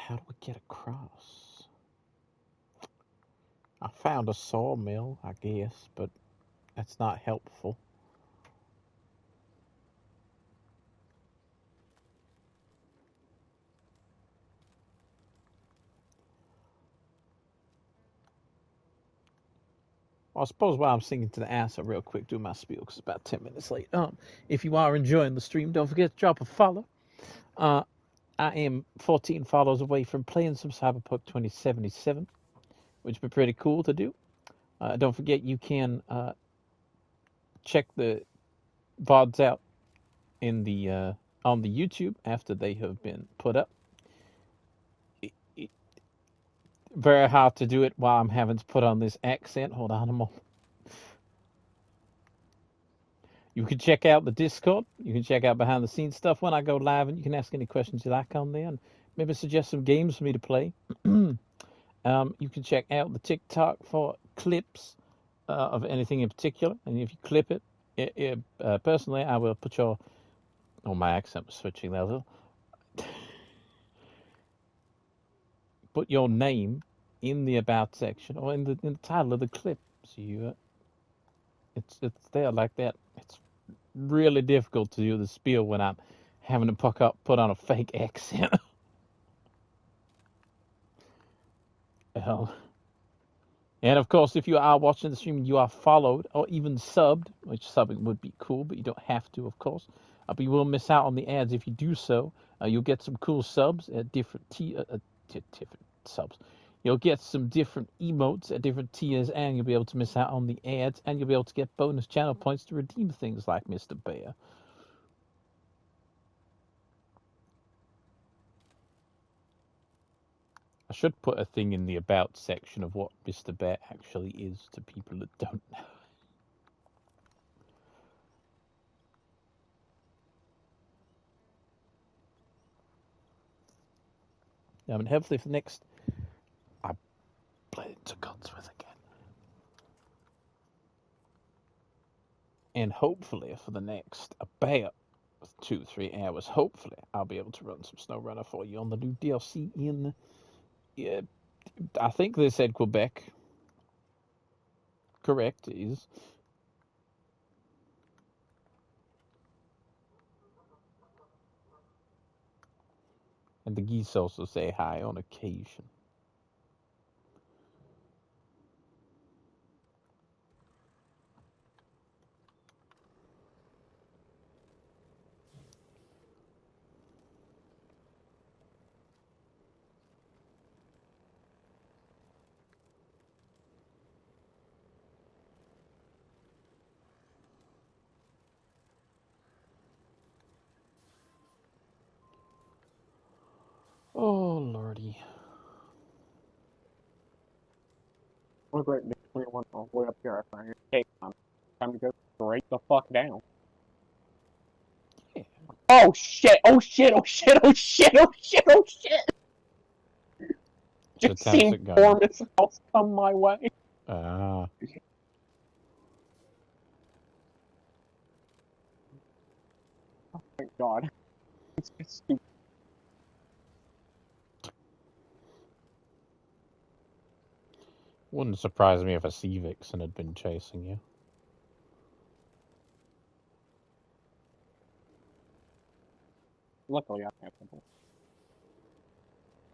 how do we get across? I found a sawmill, I guess, but that's not helpful. Well, I suppose while I'm singing to the answer real quick, do my spiel because it's about 10 minutes late. If you are enjoying the stream, don't forget to drop a follow. I am 14 follows away from playing some Cyberpunk 2077, which would be pretty cool to do. Don't forget you can check the VODs out in the on the YouTube after they have been put up. Very hard to do it while I'm having to put on this accent. Hold on a moment. You can check out the Discord. You can check out behind the scenes stuff when I go live, and you can ask any questions you like on there, and maybe suggest some games for me to play. You can check out the TikTok for clips of anything in particular, and if you clip it, personally, I will put your. Oh, my accent was switching there. Put your name in the about section or in the title of the clip, so you it's there like that. It's really difficult to do the spiel when I'm having to put on a fake accent. And of course, if you are watching the stream and you are followed or even subbed, which subbing would be cool, but you don't have to, of course. But you will miss out on the ads if you do so. You'll get some cool subs at different different subs. You'll get some different emotes at different tiers, and you'll be able to miss out on the ads, and you'll be able to get bonus channel points to redeem things like Mr. Bear. I should put a thing in the about section of what Mr. Bear actually is to people that don't know. And hopefully for the next, I play it to Godsworth again. And hopefully for the next about 2-3 hours, hopefully I'll be able to run some Snowrunner for you on the new DLC in, I think they said Quebec. Correct is. And the geese also say hi on occasion. Oh, lordy. Look at the 21 all the way up here. I find it. Time to go straight the fuck down. Yeah. Oh shit! Oh shit! Oh shit! Oh shit! Oh shit! Oh shit! Just seen four missiles come my way. Ah. Oh my god. It's stupid. Wouldn't surprise me if a sea vixen had been chasing you. Luckily, I can't.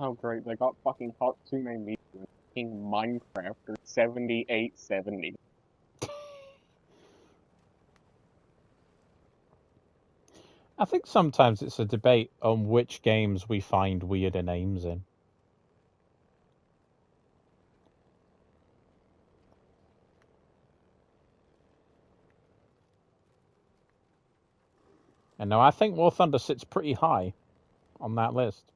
Oh great, they got fucking Hatsune Miku in fucking Minecraft or 7870. I think sometimes it's a debate on which games we find weirder names in. And now I think War Thunder sits pretty high on that list.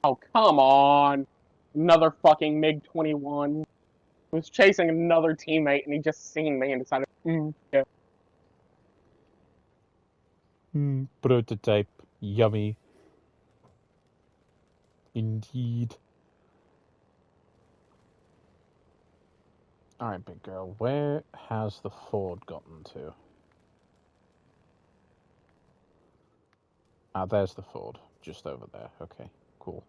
Oh, come on! Another fucking MiG-21 was chasing another teammate and he just seen me and decided, yeah. Prototype. Yummy. Indeed. Alright, big girl. Where has the Ford gotten to? Ah, there's the ford, just over there. Okay, cool.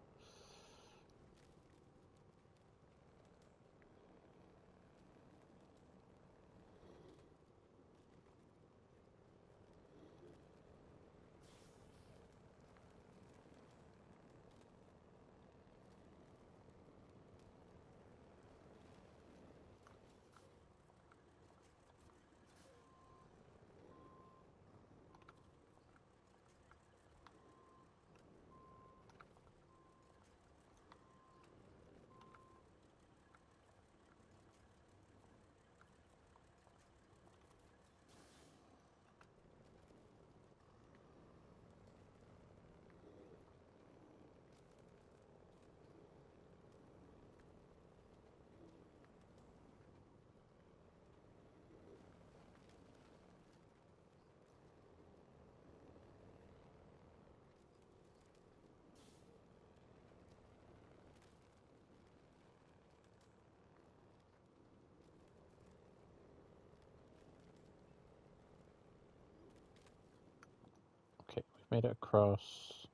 Okay, we've made it across.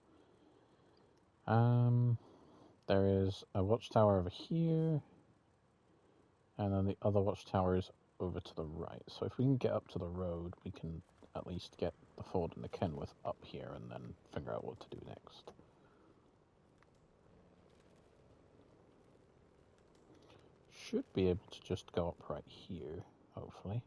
There is a watchtower over here, and then the other watchtower is over to the right. So if we can get up to the road, we can at least get the ford and the Kenworth up here, and then figure out what to do next. Should be able to just go up right here, hopefully.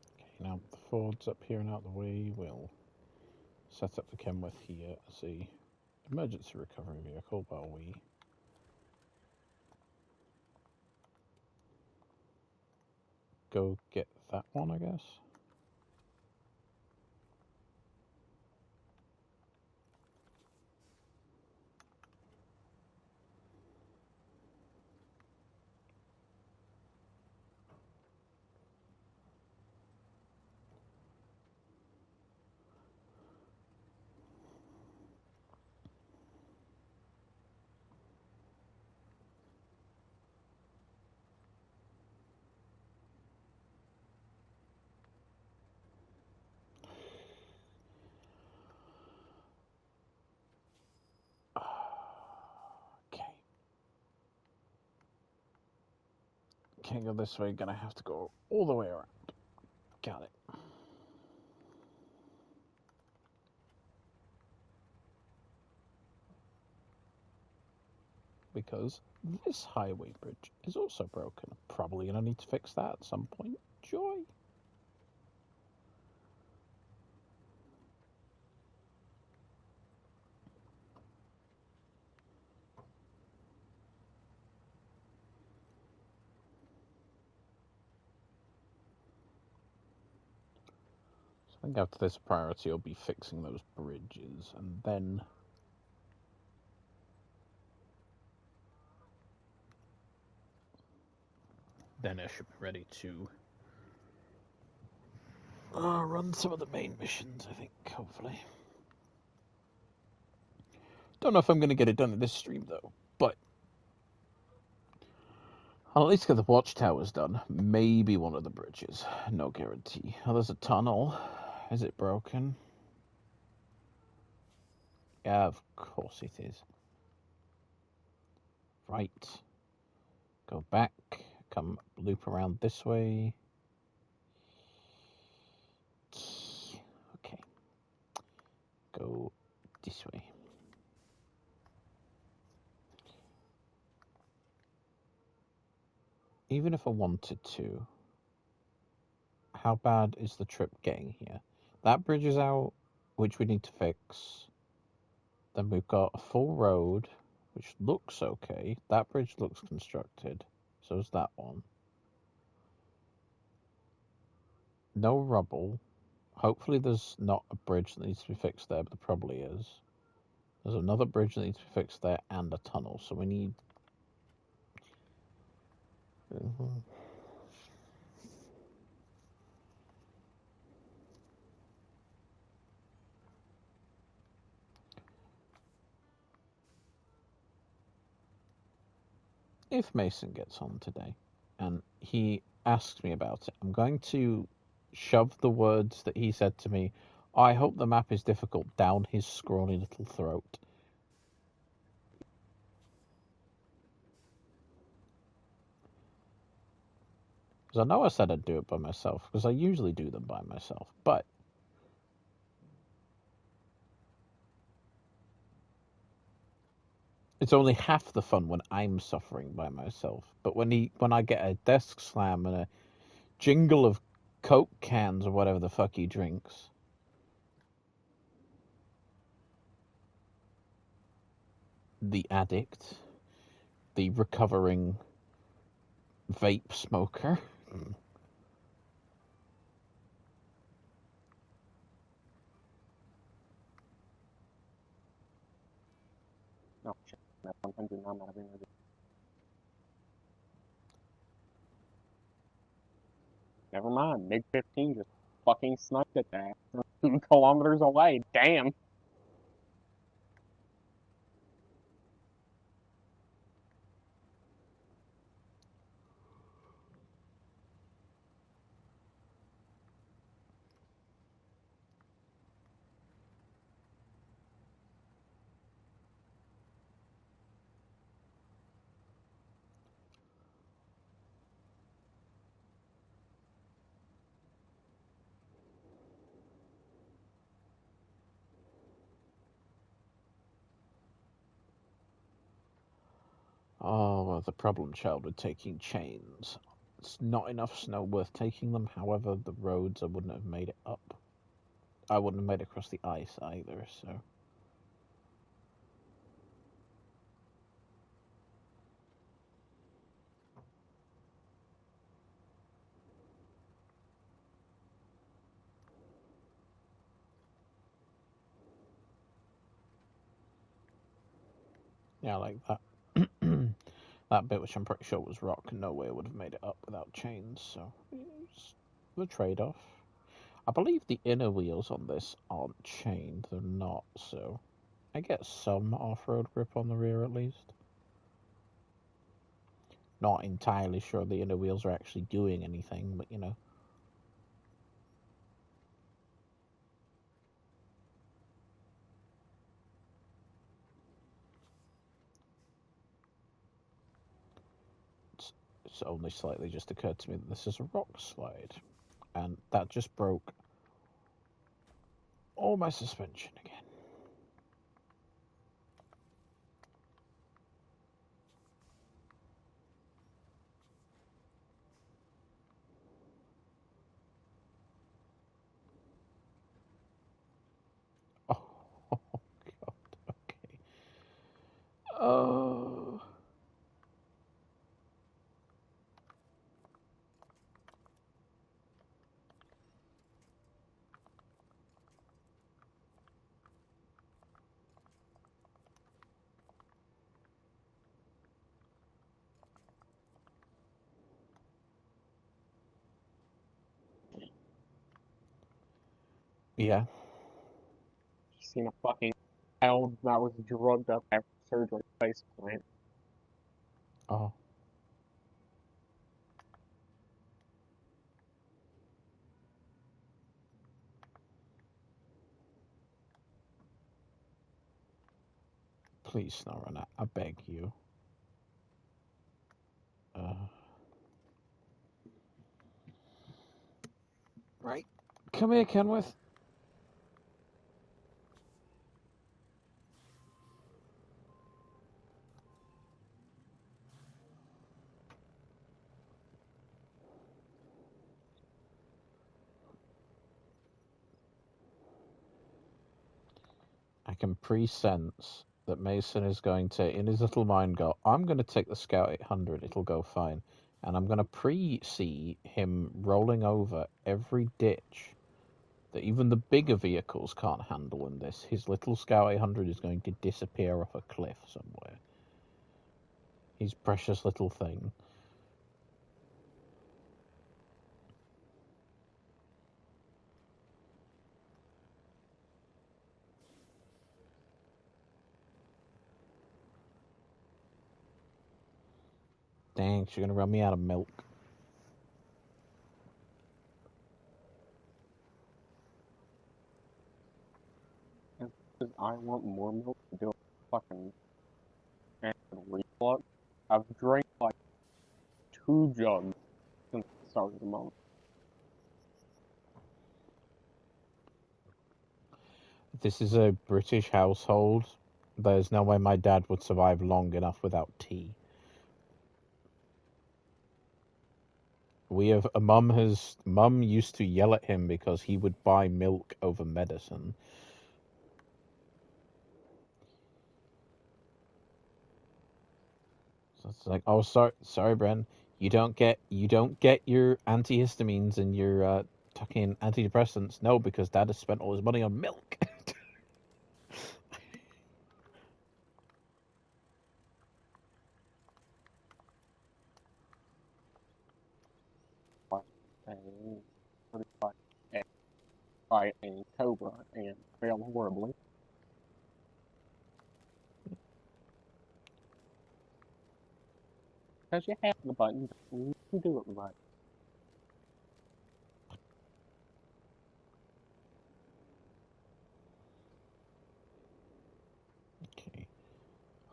Okay, now the ford's up here and out the way. We'll set up the Kenworth here as a emergency recovery vehicle while we go get that one, I guess. Okay. Can't go this way, gonna have to go all the way around. Got it. Because this highway bridge is also broken. Probably gonna need to fix that at some point. Joy. So I think after this priority, I'll be fixing those bridges, and then I should be ready to run some of the main missions, I think, hopefully. Don't know if I'm going to get it done in this stream, though, but I'll at least get the watchtowers done. Maybe one of the bridges. No guarantee. Oh, there's a tunnel. Is it broken? Yeah, of course it is. Right. Go back. Come loop around this way. Okay. Go this way. even if I wanted to, how bad is the trip getting here? That bridge is out, which we need to fix. Then we've got a full road, which looks okay. That bridge looks constructed. So is that one. No rubble. Hopefully there's not a bridge that needs to be fixed there, but there probably is. There's another bridge that needs to be fixed there and a tunnel, so we need... If Mason gets on today and he asks me about it, I'm going to shove the words that he said to me, I hope the map is difficult, down his scrawny little throat. Because I know I said I'd do it by myself, because I usually do them by myself, but it's only half the fun when I'm suffering by myself. But when I get a desk slam and a jingle of Coke cans or whatever the fuck he drinks, the addict, the recovering vape smoker. No, shit. That 100 now, I'm not having it. Never mind. MiG 15 just fucking sniped at that. 2 kilometers away. Damn. Oh, well, the problem child with taking chains. It's not enough snow worth taking them. However, the roads, I wouldn't have made it up. I wouldn't have made it across the ice either, so... Yeah, like that. That bit, which I'm pretty sure was rock, no way would have made it up without chains, so it's the trade-off. I believe the inner wheels on this aren't chained, they're not, so I get some off-road grip on the rear at least. Not entirely sure the inner wheels are actually doing anything, but you know. It's only slightly just occurred to me that this is a rock slide, and that just broke all my suspension again. Oh, God, okay. Oh. Yeah. Seen a fucking child that was drugged up after surgery face plant. Oh. Please, Snowrunner, I beg you. Right. Come here, Kenworth. can pre-sense that Mason is going to, in his little mind, go, I'm going to take the Scout 800, it'll go fine. And I'm going to pre-see him rolling over every ditch that even the bigger vehicles can't handle in this. His little Scout 800 is going to disappear off a cliff somewhere. His precious little thing. Thanks, you're going to run me out of milk. Because I want more milk to do a fucking acid reflux. I've drank like 2 jugs since the start of the month. This is a British household. There's no way my dad would survive long enough without tea. Mum used to yell at him because he would buy milk over medicine. So it's like, oh, sorry, Bren, you don't get your antihistamines and your fucking antidepressants. No, because Dad has spent all his money on milk. By a cobra and failed horribly. Because you have the button, you can do it right. Okay.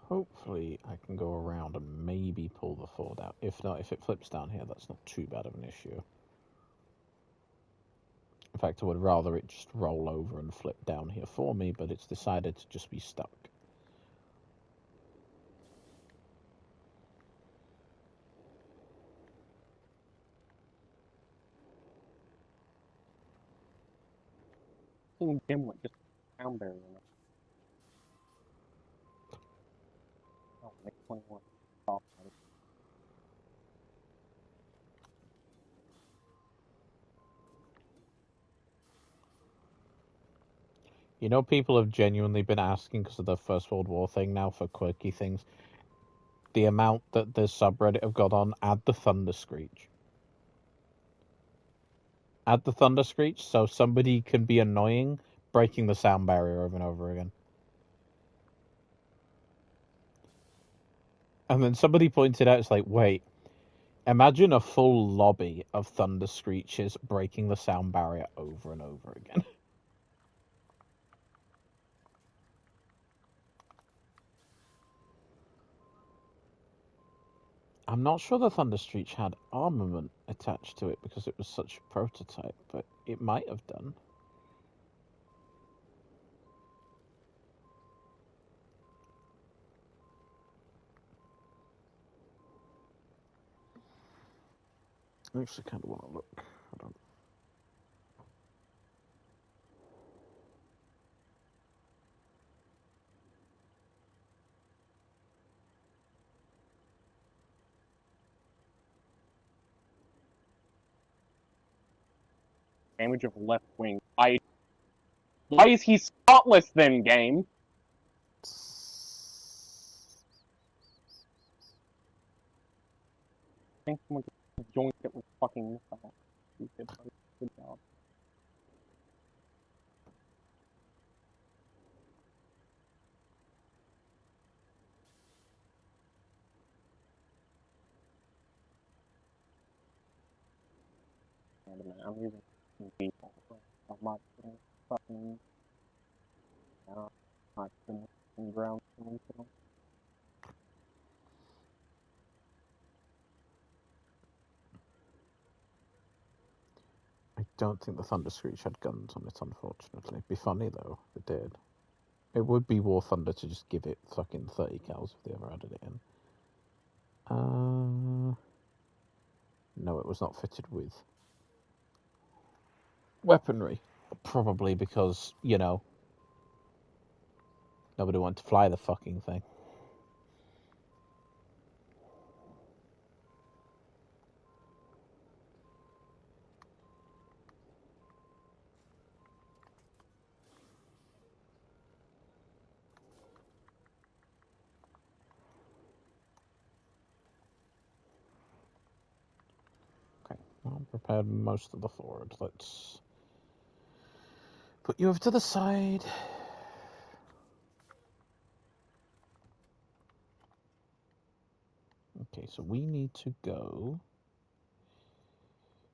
Hopefully I can go around and maybe pull the Ford out. If not, if it flips down here, that's not too bad of an issue. In fact, I would rather it just roll over and flip down here for me, but it's decided to just be stuck. Seeing Gimlet just down there. Oh, make 21. Oh, You know, people have genuinely been asking because of the First World War thing now for quirky things. The amount that the subreddit have got on, add the Thunder Screech. Add the Thunder Screech so somebody can be annoying, breaking the sound barrier over and over again. And then somebody pointed out, it's like, wait, imagine a full lobby of Thunder Screeches breaking the sound barrier over and over again. I'm not sure the Thunder Screech had armament attached to it because it was such a prototype, but it might have done. I actually kind of want to look. Hold on. damage of left wing. Why is he spotless then, game? I think someone just joined it with fucking missile. Good job. Wait a minute, I'm using people. I'm not putting fucking not putting ground solution. I don't think the Thunder Screech had guns on it, unfortunately. It'd be funny, though, if it did. It would be War Thunder to just give it fucking 30 cals if they ever added it in. No, it was not fitted with weaponry. Probably because, you know, Nobody wanted to fly the fucking thing. Okay, well, I've prepared most of the forward. Let's put you over to the side. Okay, so we need to go.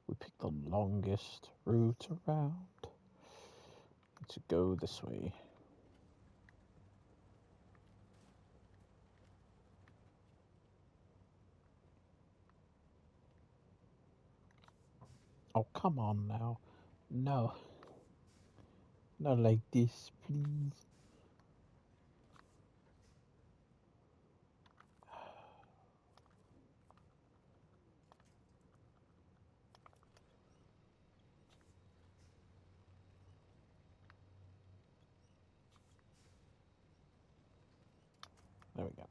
We pick the longest route around. Need to go this way. Oh, come on now. No. Not like this, please. There we go.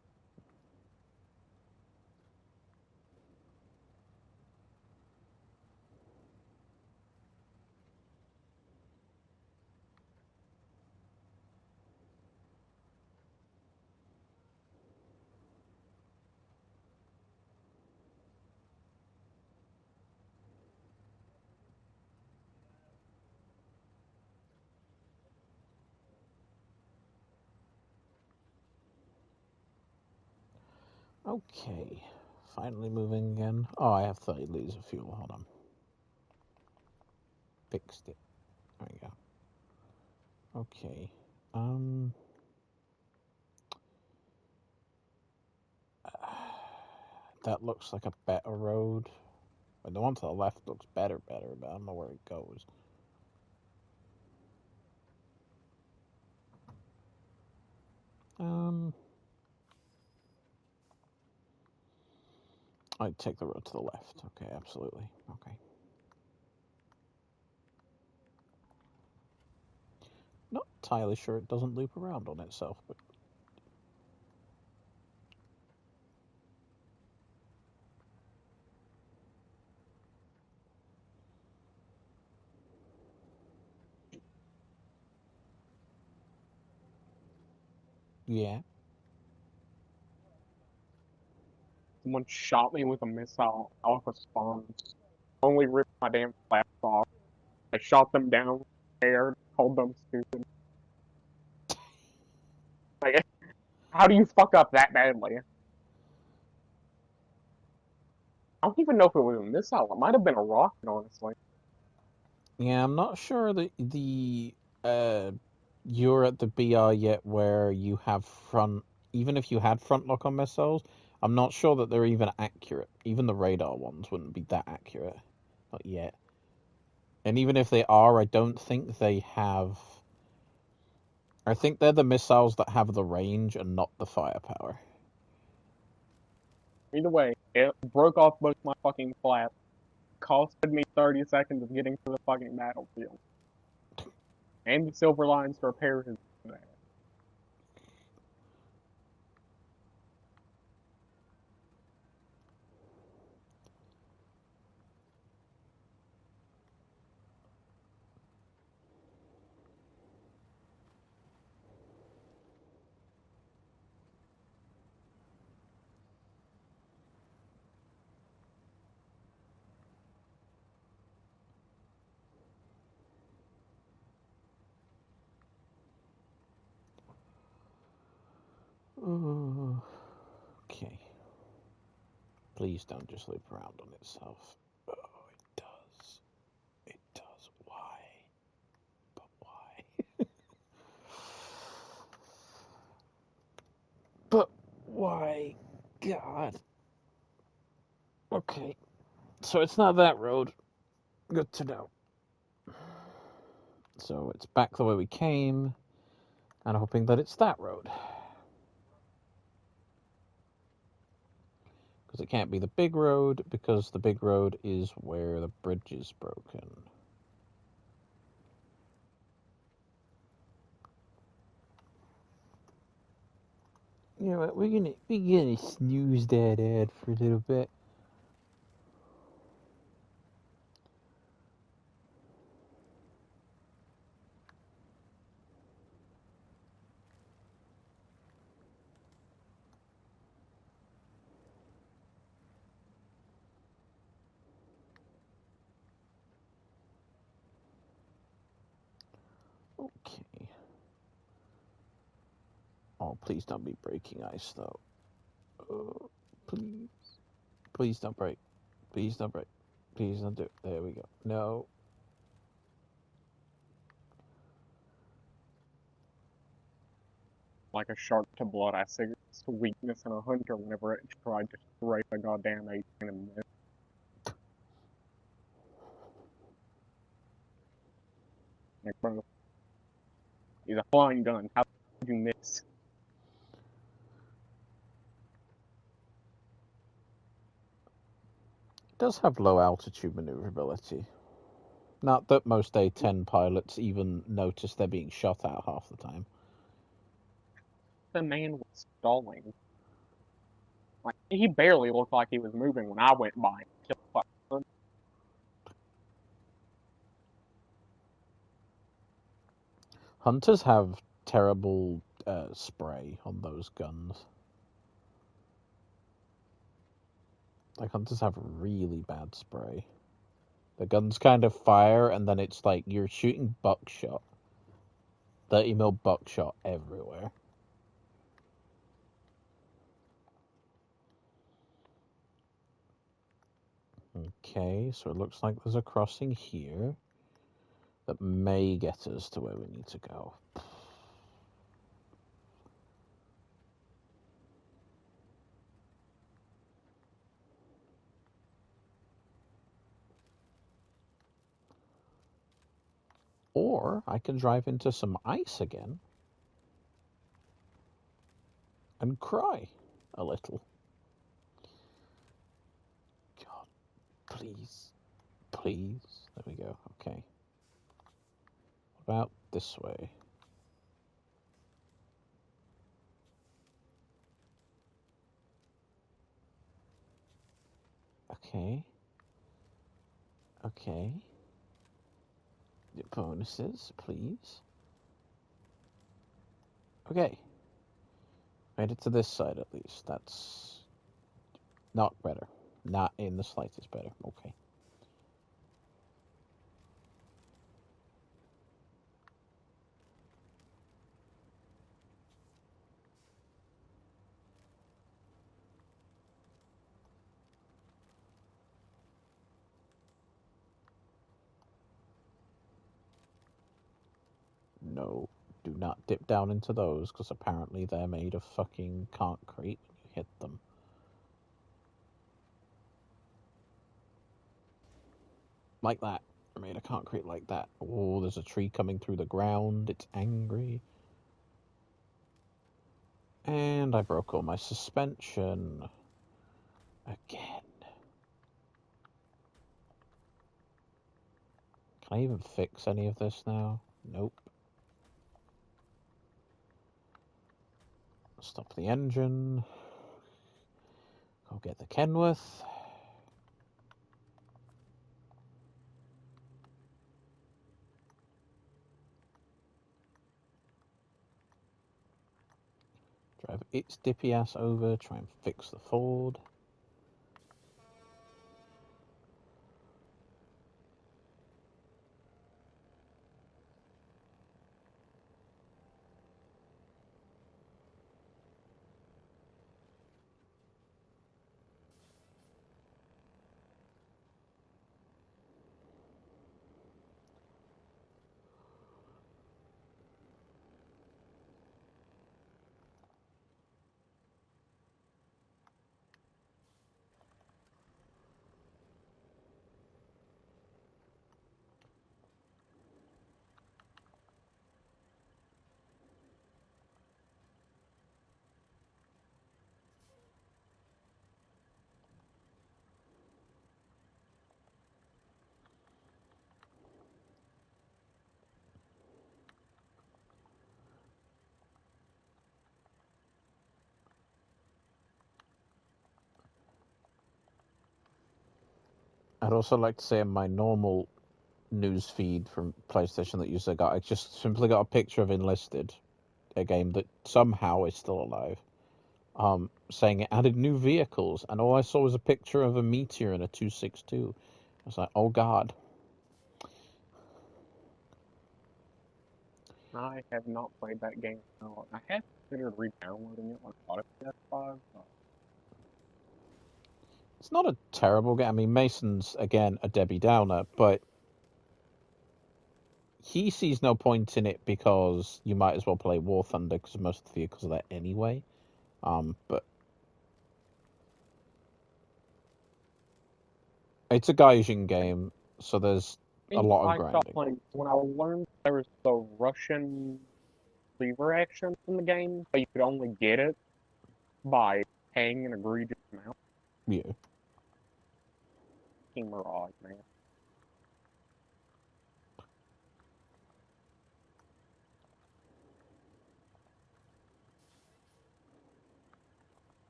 Okay. Finally moving again. Oh, I have 30 liters of fuel. Hold on. Fixed it. There we go. Okay. That looks like a better road. The one to the left looks better, but I don't know where it goes. I'd take the road to the left. Okay, absolutely. Okay. Not entirely sure it doesn't loop around on itself, but yeah. Someone shot me with a missile off of spawns. Only ripped my damn flaps off. I shot them down, scared, told them stupid. Like, how do you fuck up that badly? I don't even know if it was a missile. It might have been a rocket, honestly. Yeah, I'm not sure that you're at the BR yet where you have front, even if you had front lock on missiles, I'm not sure that they're even accurate. Even the radar ones wouldn't be that accurate. Not yet. And even if they are, I don't think they have. I think they're the missiles that have the range and not the firepower. Either way, it broke off both my fucking flaps. Costed me 30 seconds of getting to the fucking battlefield. And the silver lines to repair his ass. Okay. Please don't just loop around on itself. Oh, it does. It does. Why? But why? But why? God. Okay. So it's not that road. Good to know. So it's back the way we came, and hoping that it's that road. Because it can't be the big road, because the big road is where the bridge is broken. You know what? We're gonna snooze that ad for a little bit. Okay. Oh, please don't be breaking ice though. Please, please don't break. Please don't break. Please don't do it. There we go. No. Like a shark to blood, I see it's a weakness in a hunter whenever it tried to rape a goddamn 18 in a minute. Like, bro, he's a flying gun. How did you miss? It does have low altitude maneuverability. Not that most A-10 pilots even notice they're being shot at half the time. The man was stalling. Like, he barely looked like he was moving when I went by him. Hunters have terrible spray on those guns. Like, hunters have really bad spray. The guns kind of fire, and then it's like you're shooting buckshot. 30 mil buckshot everywhere. Okay, so it looks like there's a crossing here that may get us to where we need to go. Or I can drive into some ice again and cry a little. God, please, please. There we go. Okay. About this way. Okay. Okay. The bonuses, please. Okay. Made it to this side at least. That's not better. Not in the slightest better. Okay. No, do not dip down into those, because apparently they're made of fucking concrete when you hit them. Like that. They're made of concrete like that. Oh, there's a tree coming through the ground. It's angry. And I broke all my suspension. Again. Can I even fix any of this now? Nope. Stop the engine. Go get the Kenworth. Drive its dippy ass over. Try and fix the Ford. I'd also like to say in my normal news feed from PlayStation that user got, I just simply got a picture of Enlisted, a game that somehow is still alive, saying it added new vehicles, and all I saw was a picture of a Meteor and a 262. I was like, oh god. I have not played that game. No, I have considered re-downloading it when I bought a PS5. It's not a terrible game. I mean, Mason's, again, a Debbie Downer, but he sees no point in it because you might as well play War Thunder because most of the vehicles are there anyway. But it's a Gaijin game, so there's a lot of I stopped grinding. playing when I learned there was the Russian lever action in the game, but you could only get it by paying an egregious amount. Yeah. King Mirage, man.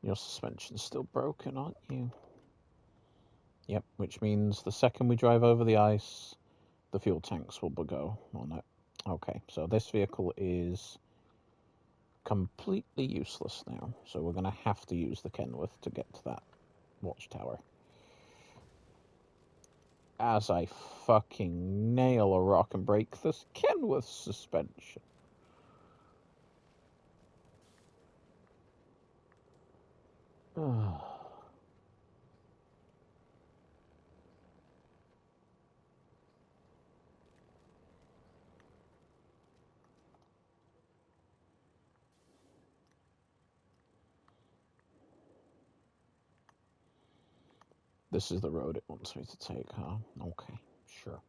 Your suspension's still broken, aren't you? Yep, which means the second we drive over the ice, the fuel tanks will go on it. Okay, so this vehicle is completely useless now, so we're going to have to use the Kenworth to get to that watchtower. As I fucking nail a rock and break this Kenworth suspension. This is the road it wants me to take, huh? Okay, sure.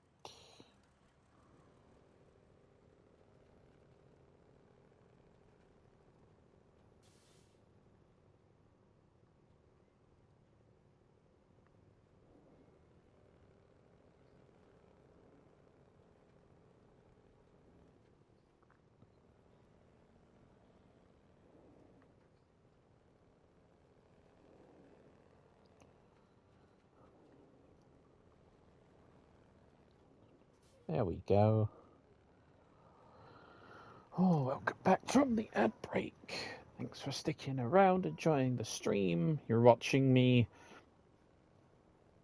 There we go. Oh, welcome back from the ad break. Thanks for sticking around, enjoying the stream. You're watching me.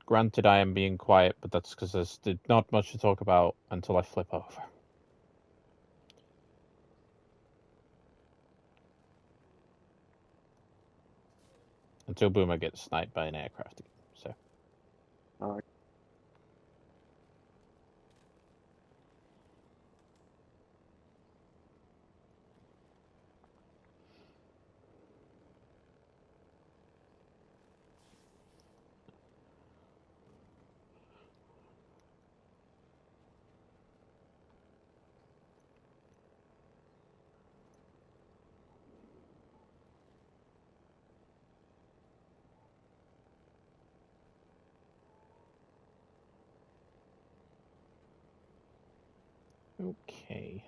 Granted, I am being quiet, but that's because there's not much to talk about until I flip over. Until Boomer gets sniped by an aircraft again. So. Okay.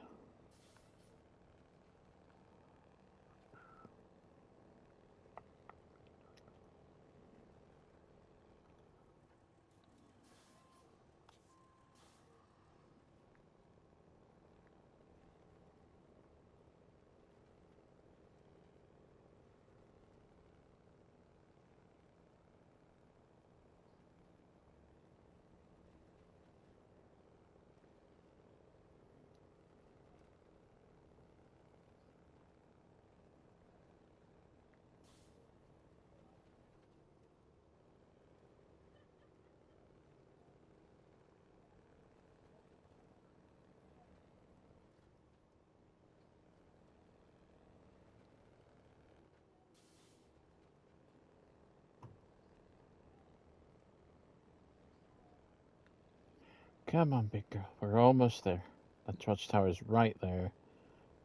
Come on, big girl. We're almost there. That watchtower is right there.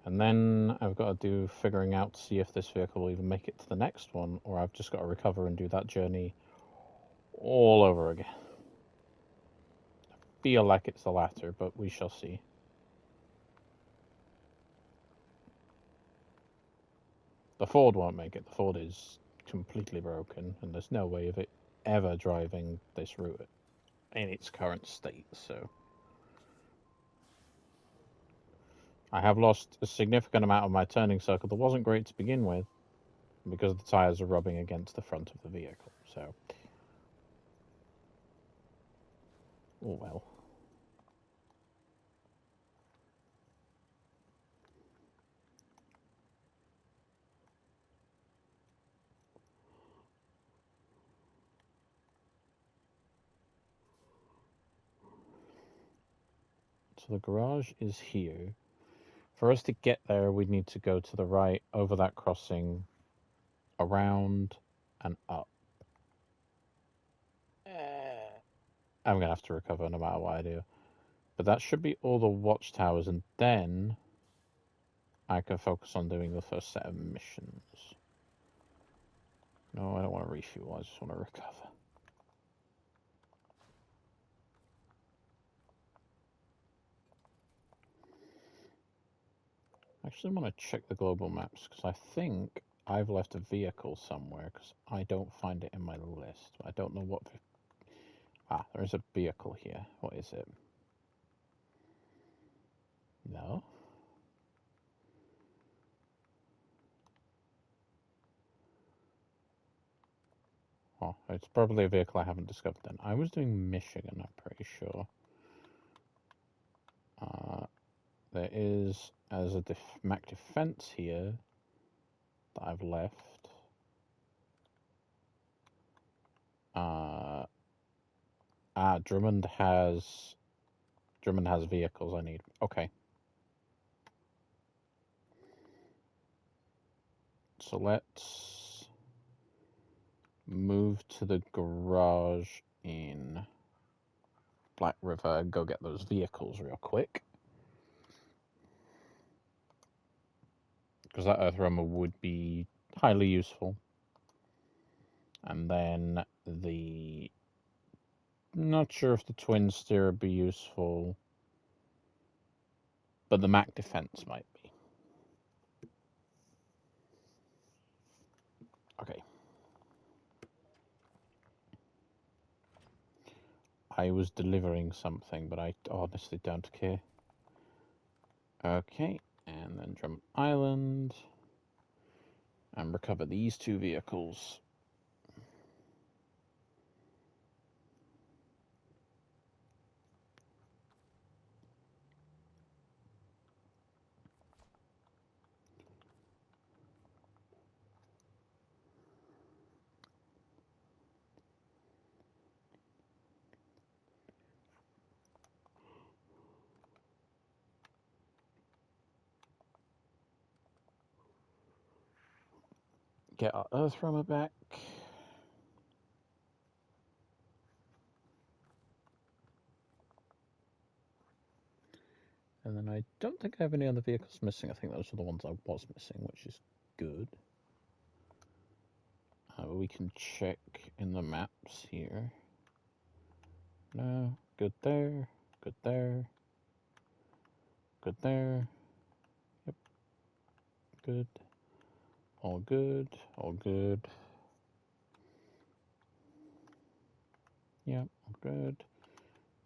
And then I've got to do figuring out to see if this vehicle will even make it to the next one, or I've just got to recover and do that journey all over again. I feel like it's the latter, but we shall see. The Ford won't make it. The Ford is completely broken, and there's no way of it ever driving this route in its current state, so I have lost a significant amount of my turning circle that wasn't great to begin with because the tires are rubbing against the front of the vehicle, so oh well. So the garage is here. For us to get there, we'd need to go to the right, over that crossing, around, and up. I'm going to have to recover no matter what I do. But that should be all the watchtowers, and then I can focus on doing the first set of missions. No, I don't want to refuel, I just want to recover. I actually want to check the global maps, because I think I've left a vehicle somewhere, because I don't find it in my list. I don't know what... Ah, there is a vehicle here. What is it? No? Oh, it's probably a vehicle I haven't discovered then. I was doing Michigan, I'm pretty sure. There is, as a Mac Defense here, that I've left. Drummond has vehicles I need. Okay. So let's move to the garage in Black River and go get those vehicles real quick. Because that Earthrealmer would be highly useful. And then the... Not sure if the Twin Steer would be useful. But the Mac Defense might be. Okay. I was delivering something, but I honestly don't care. Okay, and then Drum Island. And recover these two vehicles. Get our Earthrealmer back. And then I don't think I have any other vehicles missing. I think those are the ones I was missing, which is good. We can check in the maps here. No, good there, good there, good there. Yep, good. All good, all good. Yep, all good.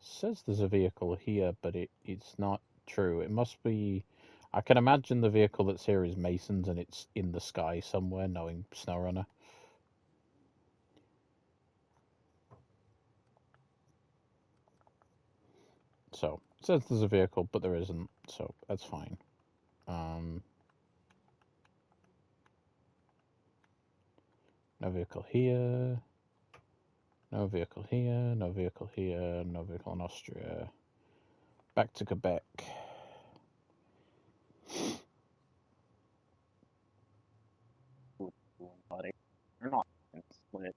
Says there's a vehicle here, but it's not true. It must be... I can imagine the vehicle that's here is Mason's and it's in the sky somewhere, knowing Snowrunner. So, it says there's a vehicle, but there isn't, so that's fine. No vehicle here. No vehicle here, no vehicle here, no vehicle in Austria. Back to Quebec. Buddy. They're not split.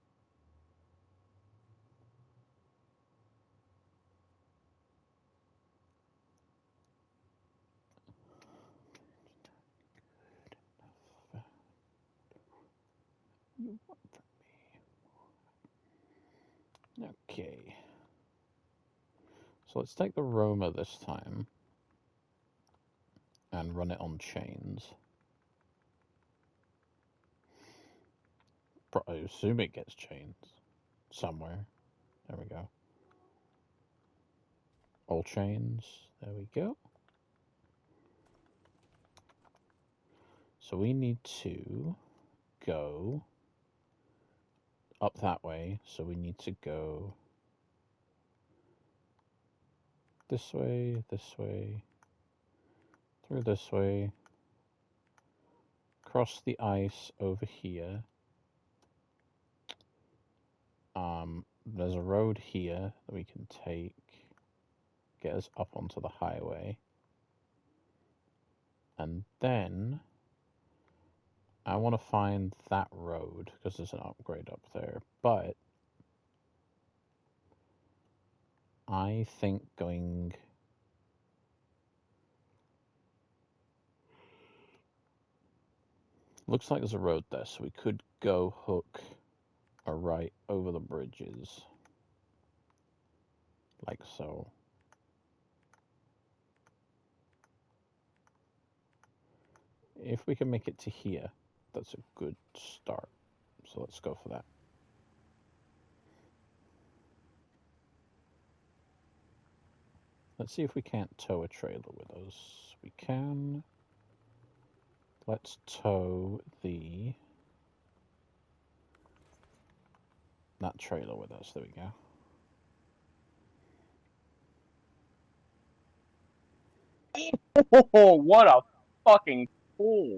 You want from me. Okay. So let's take the Roma this time and run it on chains. I assume it gets chains. somewhere. There we go. All chains. There we go. So we need to go up that way. So we need to go this way, through this way, cross the ice over here. There's a road here that we can take, get us up onto the highway. And then I want to find that road because there's an upgrade up there. But I think going... Looks like there's a road there, so we could go hook a right over the bridges. Like so. If we can make it to here, that's a good start. So let's go for that. Let's see if we can't tow a trailer with us. We can. Let's tow that trailer with us. There we go. Oh, what a fucking fool!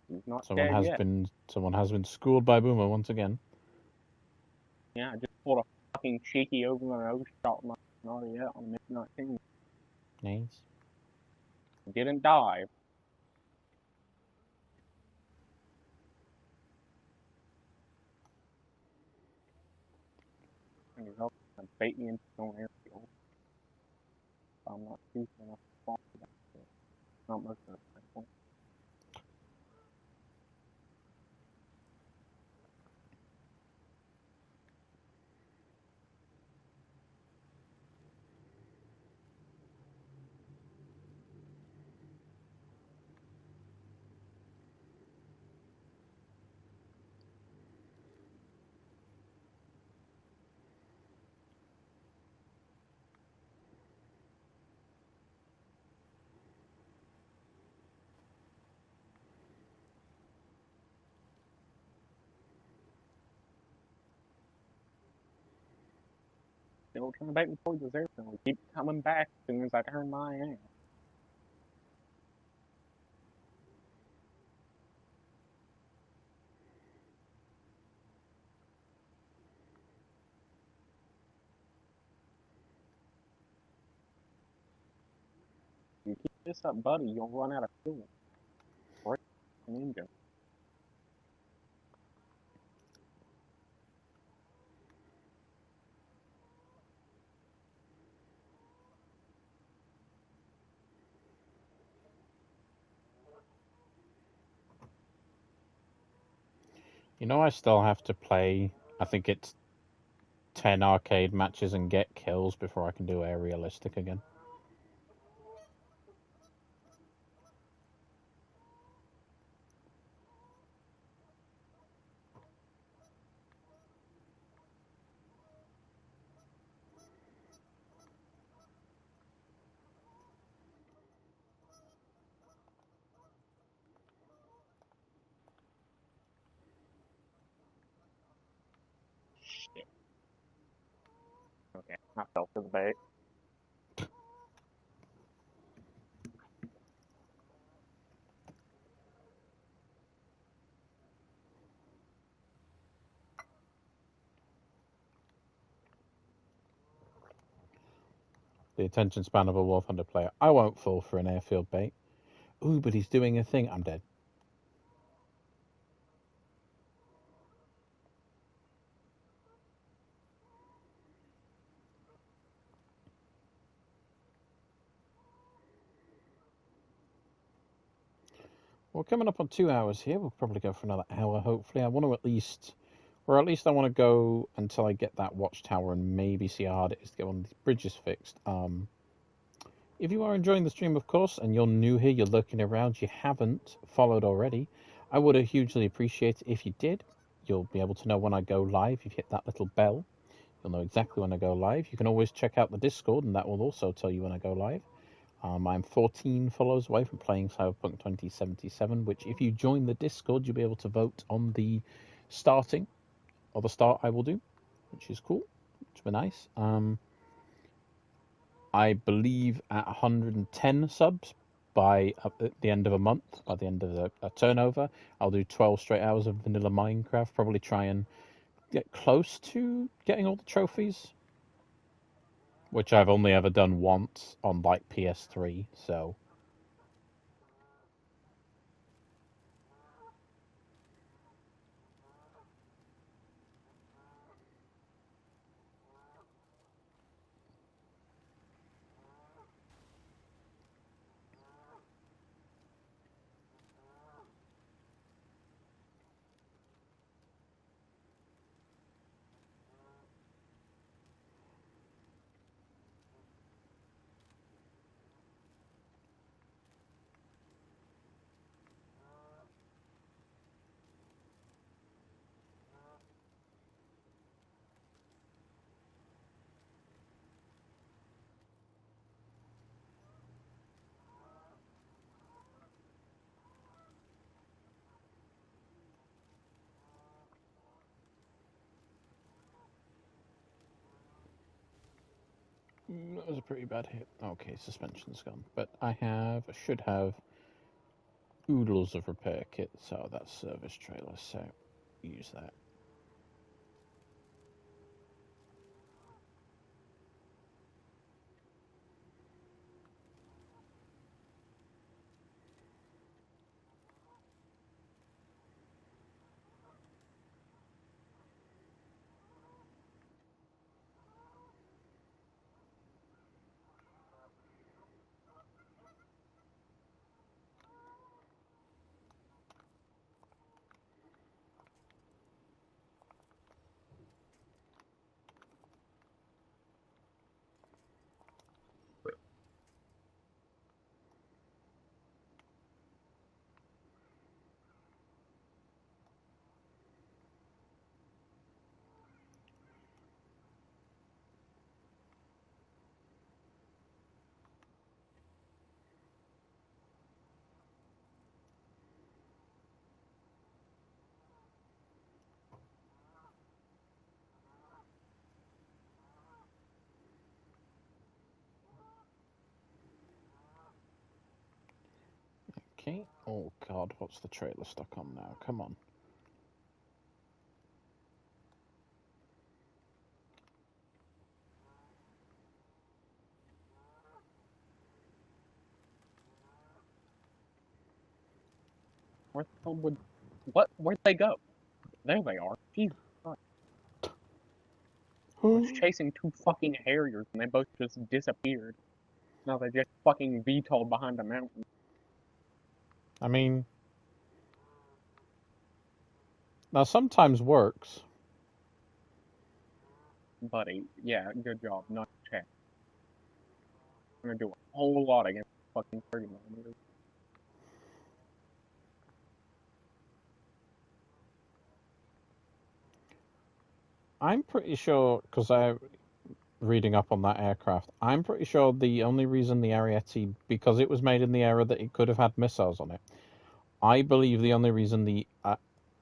He's not dead yet. Someone has been schooled by Boomer once again. Yeah, I just pulled a fucking cheeky over my nose shot my yet on the MiG-19. Nice. Didn't die. And he's also gonna bait me into his own airfield. I'm not stupid enough to fall for that shit. Not most of the time. Still trying to bait me towards his airfield. He keeps coming back as soon as I turn my ass. You keep this up, buddy, you'll run out of fuel. Break an engine. You know, I still have to play, I think it's 10 arcade matches and get kills before I can do aerialistic again. Shit. Okay, I fell for the bait. The attention span of a War Thunder player. I won't fall for an airfield bait. Ooh, but he's doing a thing. I'm dead. We're coming up on 2 hours here. We'll probably go for another hour, hopefully. I want to at least I want to go until I get that watchtower and maybe see how hard it is to get one of these bridges fixed. If you are enjoying the stream, of course, and you're new here, you're lurking around, you haven't followed already, I would hugely appreciate it if you did. you'll be able to know when I go live. If you hit that little bell, you'll know exactly when I go live. You can always check out the Discord, and that will also tell you when I go live. I'm 14 followers away from playing Cyberpunk 2077, which if you join the Discord, you'll be able to vote on the starting, or the start I will do, which is cool, which will be nice. I believe at 110 subs by at the end of a month, by the end of a turnover, I'll do 12 straight hours of vanilla Minecraft, probably try and get close to getting all the trophies, which I've only ever done once on like PS3, so that was a pretty bad hit. Okay, suspension's gone, but I should have oodles of repair kits, so that's service trailer, so use that. Okay. Oh god, what's the trailer stuck on now? Come on. Where the hell would what? Where'd they go? There they are. Jesus Christ. I was chasing two fucking Harriers and they both just disappeared. Now they just fucking VTOL'd behind a mountain. I mean, now sometimes works. Buddy, yeah, good job. Not check. I'm gonna do a whole lot against fucking 30mm. I'm pretty sure, because I'm reading up on that aircraft, I'm pretty sure the only reason the Ariete, because it was made in the era that it could have had missiles on it, I believe the only reason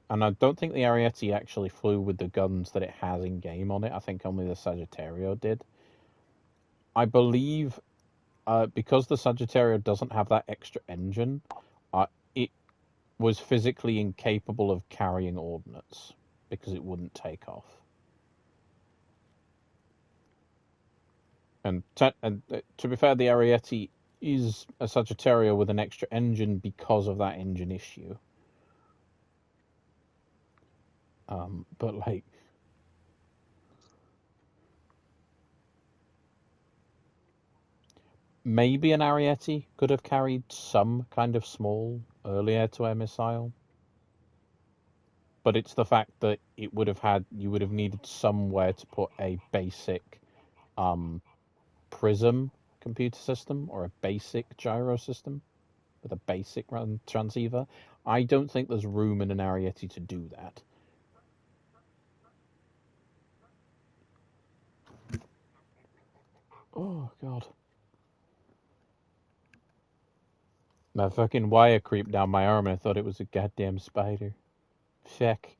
and I don't think the Ariete actually flew with the guns that it has in game on it. I think only the Sagittario did. I believe because the Sagittario doesn't have that extra engine, it was physically incapable of carrying ordnance because it wouldn't take off. And to be fair, the Ariete is a Sagittario with an extra engine because of that engine issue. But like, maybe an Ariete could have carried some kind of small early air-to-air missile. But it's the fact that you would have needed somewhere to put a basic prism computer system or a basic gyro system with a basic transceiver. I don't think there's room in an Ariete to do that. Oh, God. That fucking wire creeped down my arm and I thought it was a goddamn spider. Check.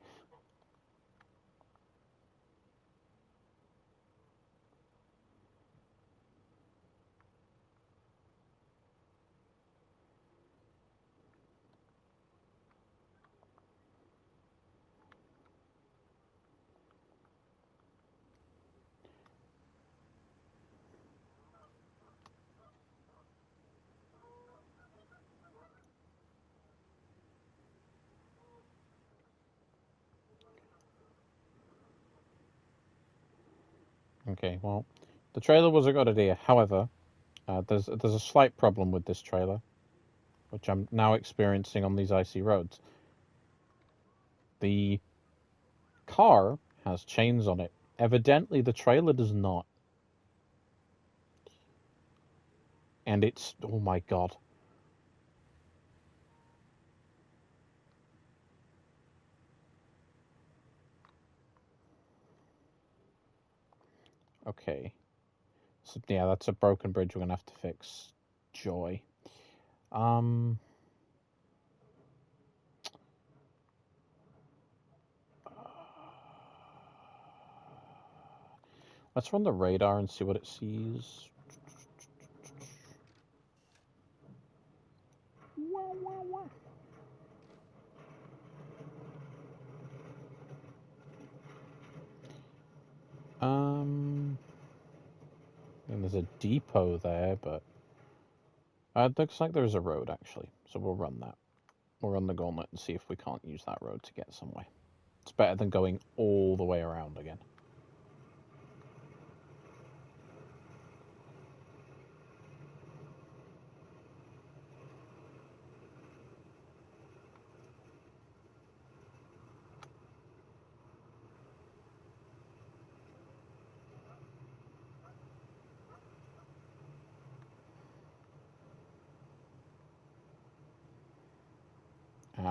Okay, well, the trailer was a good idea. However, there's a slight problem with this trailer, which I'm now experiencing on these icy roads. The car has chains on it. Evidently, the trailer does not. And it's... Oh my god. Okay. So, yeah, that's a broken bridge we're gonna have to fix. Joy. Um... Let's run the radar and see what it sees. And there's a depot there, but it looks like there's a road actually. So we'll run that. We'll run the gauntlet and see if we can't use that road to get somewhere. It's better than going all the way around again.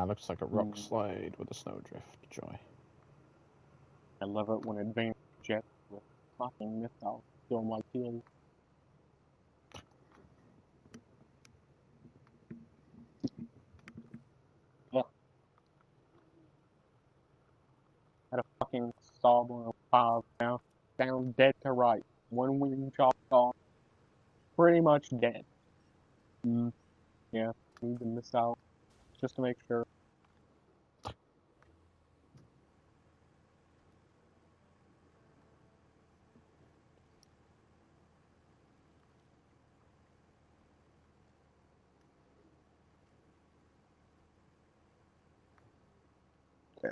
Looks like a rock slide with a snowdrift. Joy. I love it when advanced jets with fucking missiles kill my kills. Yeah. Had a fucking saw 105 now. Down dead to right. One wing chopped off. Pretty much dead. Yeah. Need the missile just to make sure. Yeah.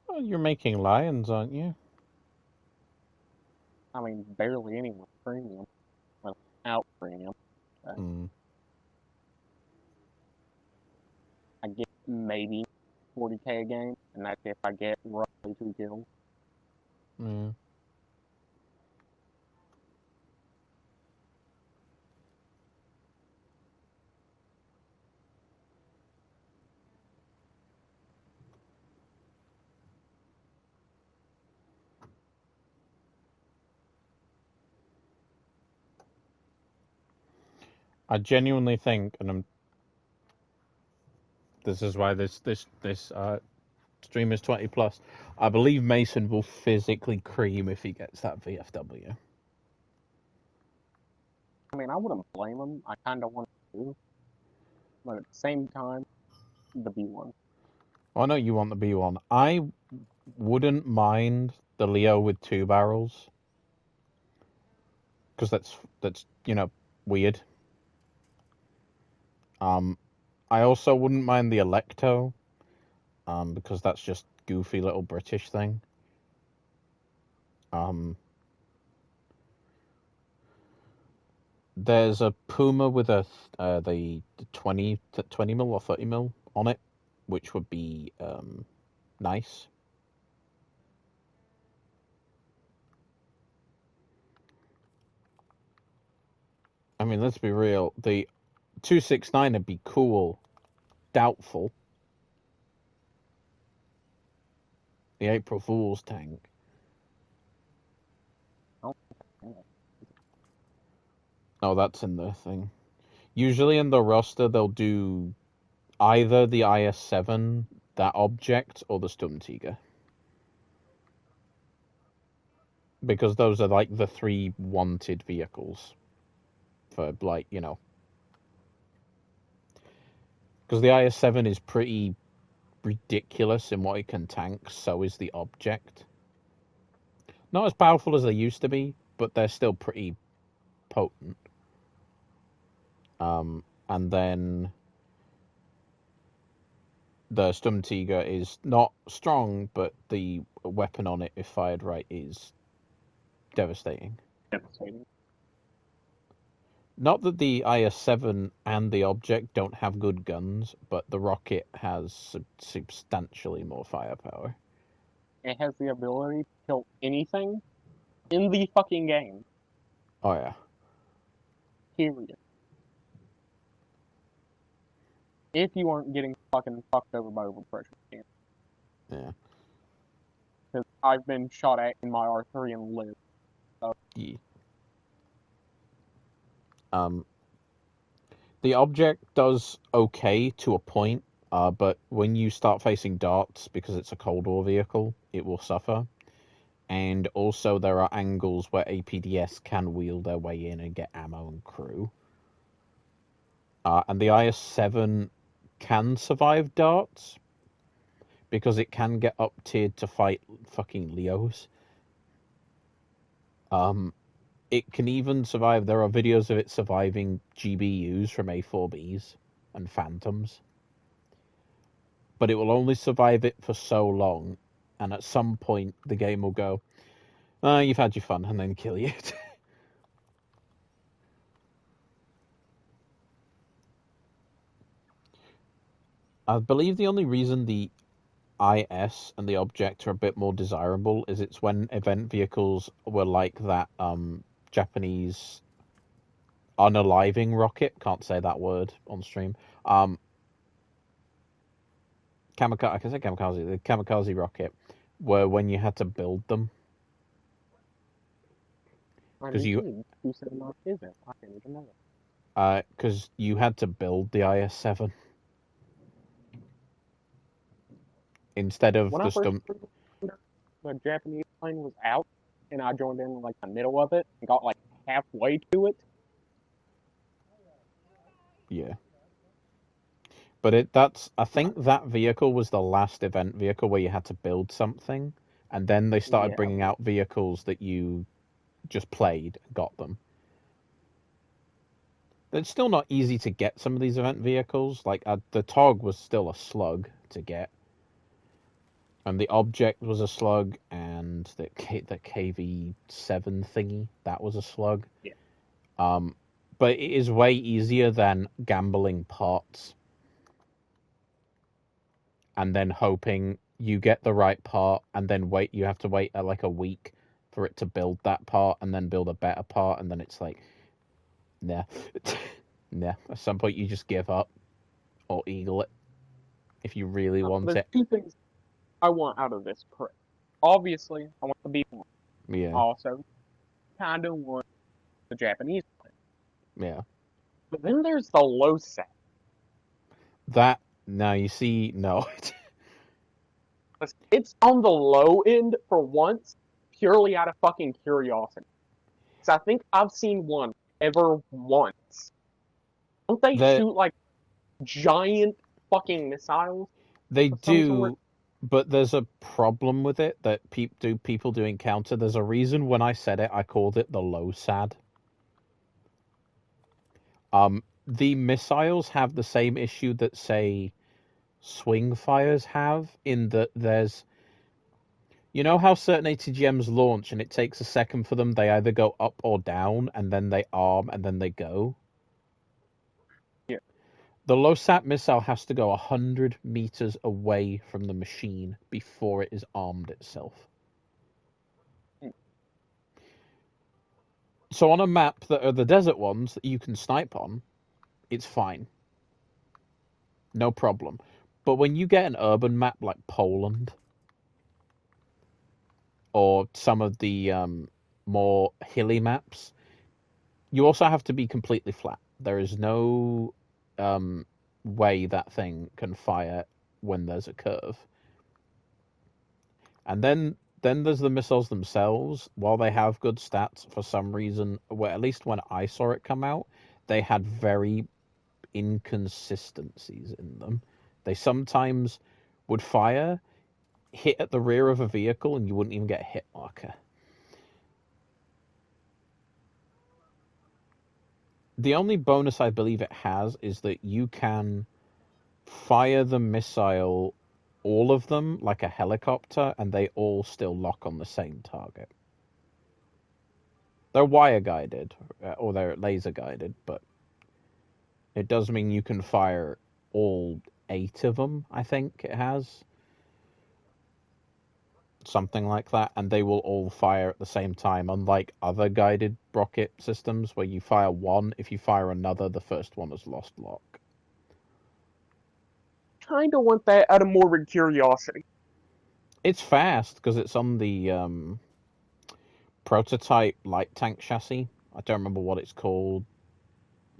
Well, you're making lions, aren't you? I mean, barely anyone premium. Without premium. I get maybe 40k a game, and that's if I get roughly 2 kills. Yeah. I genuinely think, and this is why this stream is 20 plus. I believe Mason will physically cream if he gets that VFW. I mean, I wouldn't blame him. I kind of want to, but at the same time, the B1. Well, I know you want the B1. I wouldn't mind the Leo with 2 barrels. Because that's weird. I also wouldn't mind the Electo. Because that's just goofy little British thing. There's a Puma with the 20 mil or 30 mil on it, which would be nice. I mean, let's be real. The 269 would be cool. Doubtful. The April Fool's tank. Oh, that's in the thing. Usually in the roster, they'll do either the IS-7, that object, or the Sturmtiger. Because those are like the three wanted vehicles for, like, you know. Because the IS-7 is pretty ridiculous in what it can tank, so is the object. Not as powerful as they used to be, but they're still pretty potent. And then the Sturmtiger is not strong, but the weapon on it, if fired right, is devastating. Not that the IS-7 and the object don't have good guns, but the rocket has substantially more firepower. It has the ability to kill anything in the fucking game. Oh, yeah. Period. If you aren't getting fucking fucked over by overpressure. Yeah. Because I've been shot at in my R3 and lived. So. Yeah. The object does okay to a point, but when you start facing darts, because it's a Cold War vehicle, it will suffer. And also there are angles where APDS can wheel their way in and get ammo and crew. And the IS-7 can survive darts, because it can get up-tiered to fight fucking Leos. It can even survive. There are videos of it surviving GBUs from A4Bs and Phantoms. But it will only survive it for so long, and at some point the game will go, you've had your fun, and then kill you. I believe the only reason the IS and the object are a bit more desirable is it's when event vehicles were like that Japanese unaliving rocket. Can't say that word on stream. Kamikaze, I can say kamikaze. The kamikaze rocket, where when you had to build them, because you said not is it? I didn't even know because you had to build the IS-7 instead of when the I first stump. the Japanese plane was out, and I joined in like the middle of it and got like halfway to it. Yeah. But I think that vehicle was the last event vehicle where you had to build something, and then they started bringing out vehicles that you just played and got them. It's still not easy to get some of these event vehicles. Like the TOG was still a slug to get, and the object was a slug, and the KV-7 thingy, that was a slug. Yeah. But it is way easier than gambling parts and then hoping you get the right part, and then you have to wait like a week for it to build that part, and then build a better part, and then it's like, nah. Nah. At some point you just give up or eagle it if you really want There's it. two things I want out of this correct. Obviously, I want the B1. Yeah. Also, kind of want the Japanese one. Yeah. But then there's the low set. That, now you see, no. It's on the low end for once, purely out of fucking curiosity. Because I think I've seen one ever once. Don't they shoot like giant fucking missiles? They do, but there's a problem with it that people do encounter. There's a reason when I said it, I called it the low SAD. The missiles have the same issue that, say, swing fires have, in that there's, you know how certain ATGMs launch and it takes a second for them, they either go up or down, and then they arm, and then they go? Yeah. The low-sat missile has to go 100 meters away from the machine before it is armed itself. So on a map that are the desert ones that you can snipe on, it's fine. No problem. But when you get an urban map like Poland, or some of the more hilly maps, You also have to be completely flat. There is no way that thing can fire when there's a curve. And then there's the missiles themselves. While they have good stats, for some reason, well, at least when I saw it come out, they had very inconsistencies in them. They sometimes would fire, hit at the rear of a vehicle, and you wouldn't even get a hit marker. The only bonus I believe it has is that you can fire the missile, all of them, like a helicopter, and they all still lock on the same target. They're wire guided, or they're laser guided, but it does mean you can fire all 8 of them, I think it has. Something like that, and they will all fire at the same time, unlike other guided rocket systems where you fire one, if you fire another, the first one has lost lock. Kinda want that out of morbid curiosity. It's fast because it's on the prototype light tank chassis. I don't remember what it's called.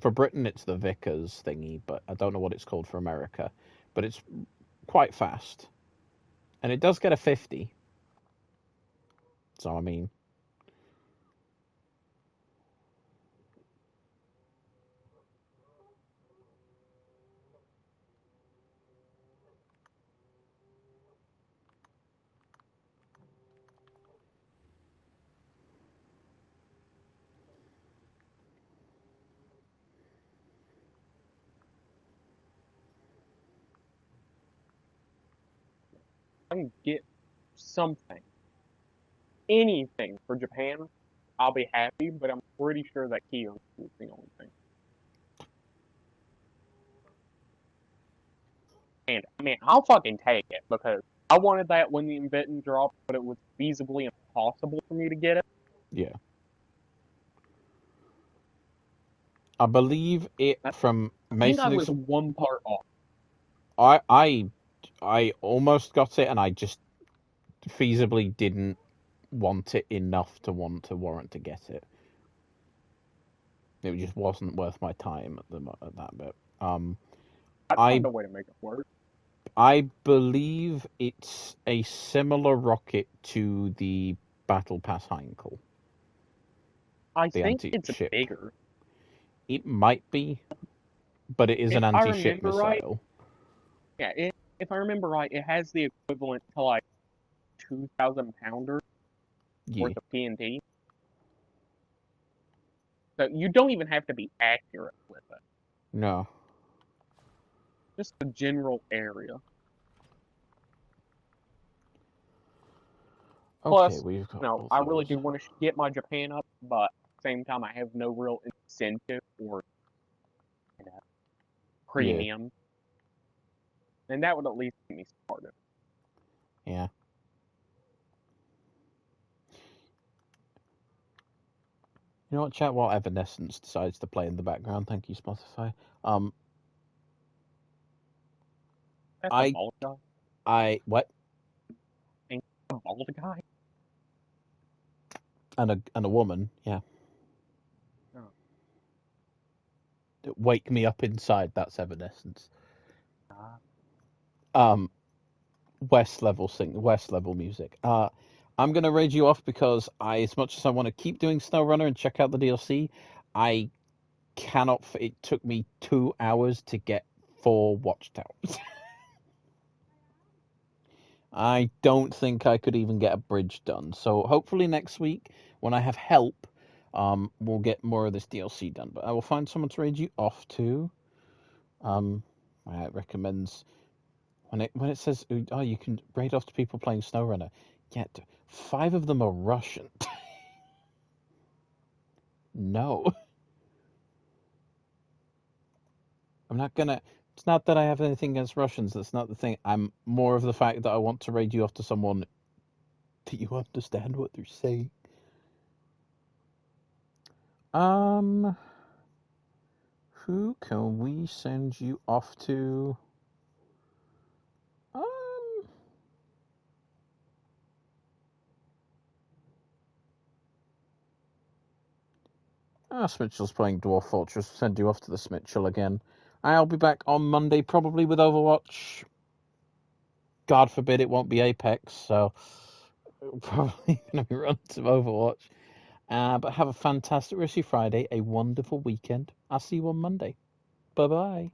For Britain, it's the Vickers thingy, but I don't know what it's called for America. But it's quite fast. And it does get a 50. So, I mean... I can get something, anything for Japan, I'll be happy, but I'm pretty sure that Kyo is the only thing. And, I mean, I'll fucking take it, because I wanted that when the Inventon dropped, but it was feasibly impossible for me to get it. Yeah. I believe it from I think I Mason's... was one part off. I almost got it, and I just feasibly didn't want it enough to warrant to get it. It just wasn't worth my time at that bit. I'd I find a way to make it work. I believe it's a similar rocket to the Battle Pass Heinkel, I the think it's anti-ship. bigger. It might be, but it is If an I anti-ship remember right, missile. yeah, if I remember right, it has the equivalent to like 2,000 pounder Yeah. worth of TNT. So you don't even have to be accurate with it. No. Just the general area. Okay, Plus, we've got no, both I of really those. do want to get my Japan up, but at the same time, I have no real incentive or you know, Yeah. premium, and that would at least get me started. Yeah. You know what, chat? While Evanescence decides to play in the background, thank you, Spotify. That's a I bald guy. what? Ain't a bald guy. And a woman, yeah. Oh. Wake me up inside. That's Evanescence. Uh, West level music. I'm gonna raid you off because as much as I want to keep doing Snowrunner and check out the DLC, I cannot. It took me 2 hours to get 4 watchtowers. I don't think I could even get a bridge done. So hopefully next week, when I have help, we'll get more of this DLC done. But I will find someone to raid you off to. It recommends when it says, oh, you can raid off to people playing Snowrunner. Yet 5 of them are Russian. No, I'm not gonna. It's not that I have anything against Russians. That's not the thing. I'm more of the fact that I want to raid you off to someone. Do you understand what they're saying? Who can we send you off to? Um, Smitchell's playing Dwarf Fortress. Send you off to the Smitchell again. I'll be back on Monday, probably with Overwatch. God forbid it won't be Apex, so probably going to be running some Overwatch. But have a fantastic rest of your Friday, a wonderful weekend. I'll see you on Monday. Bye-bye.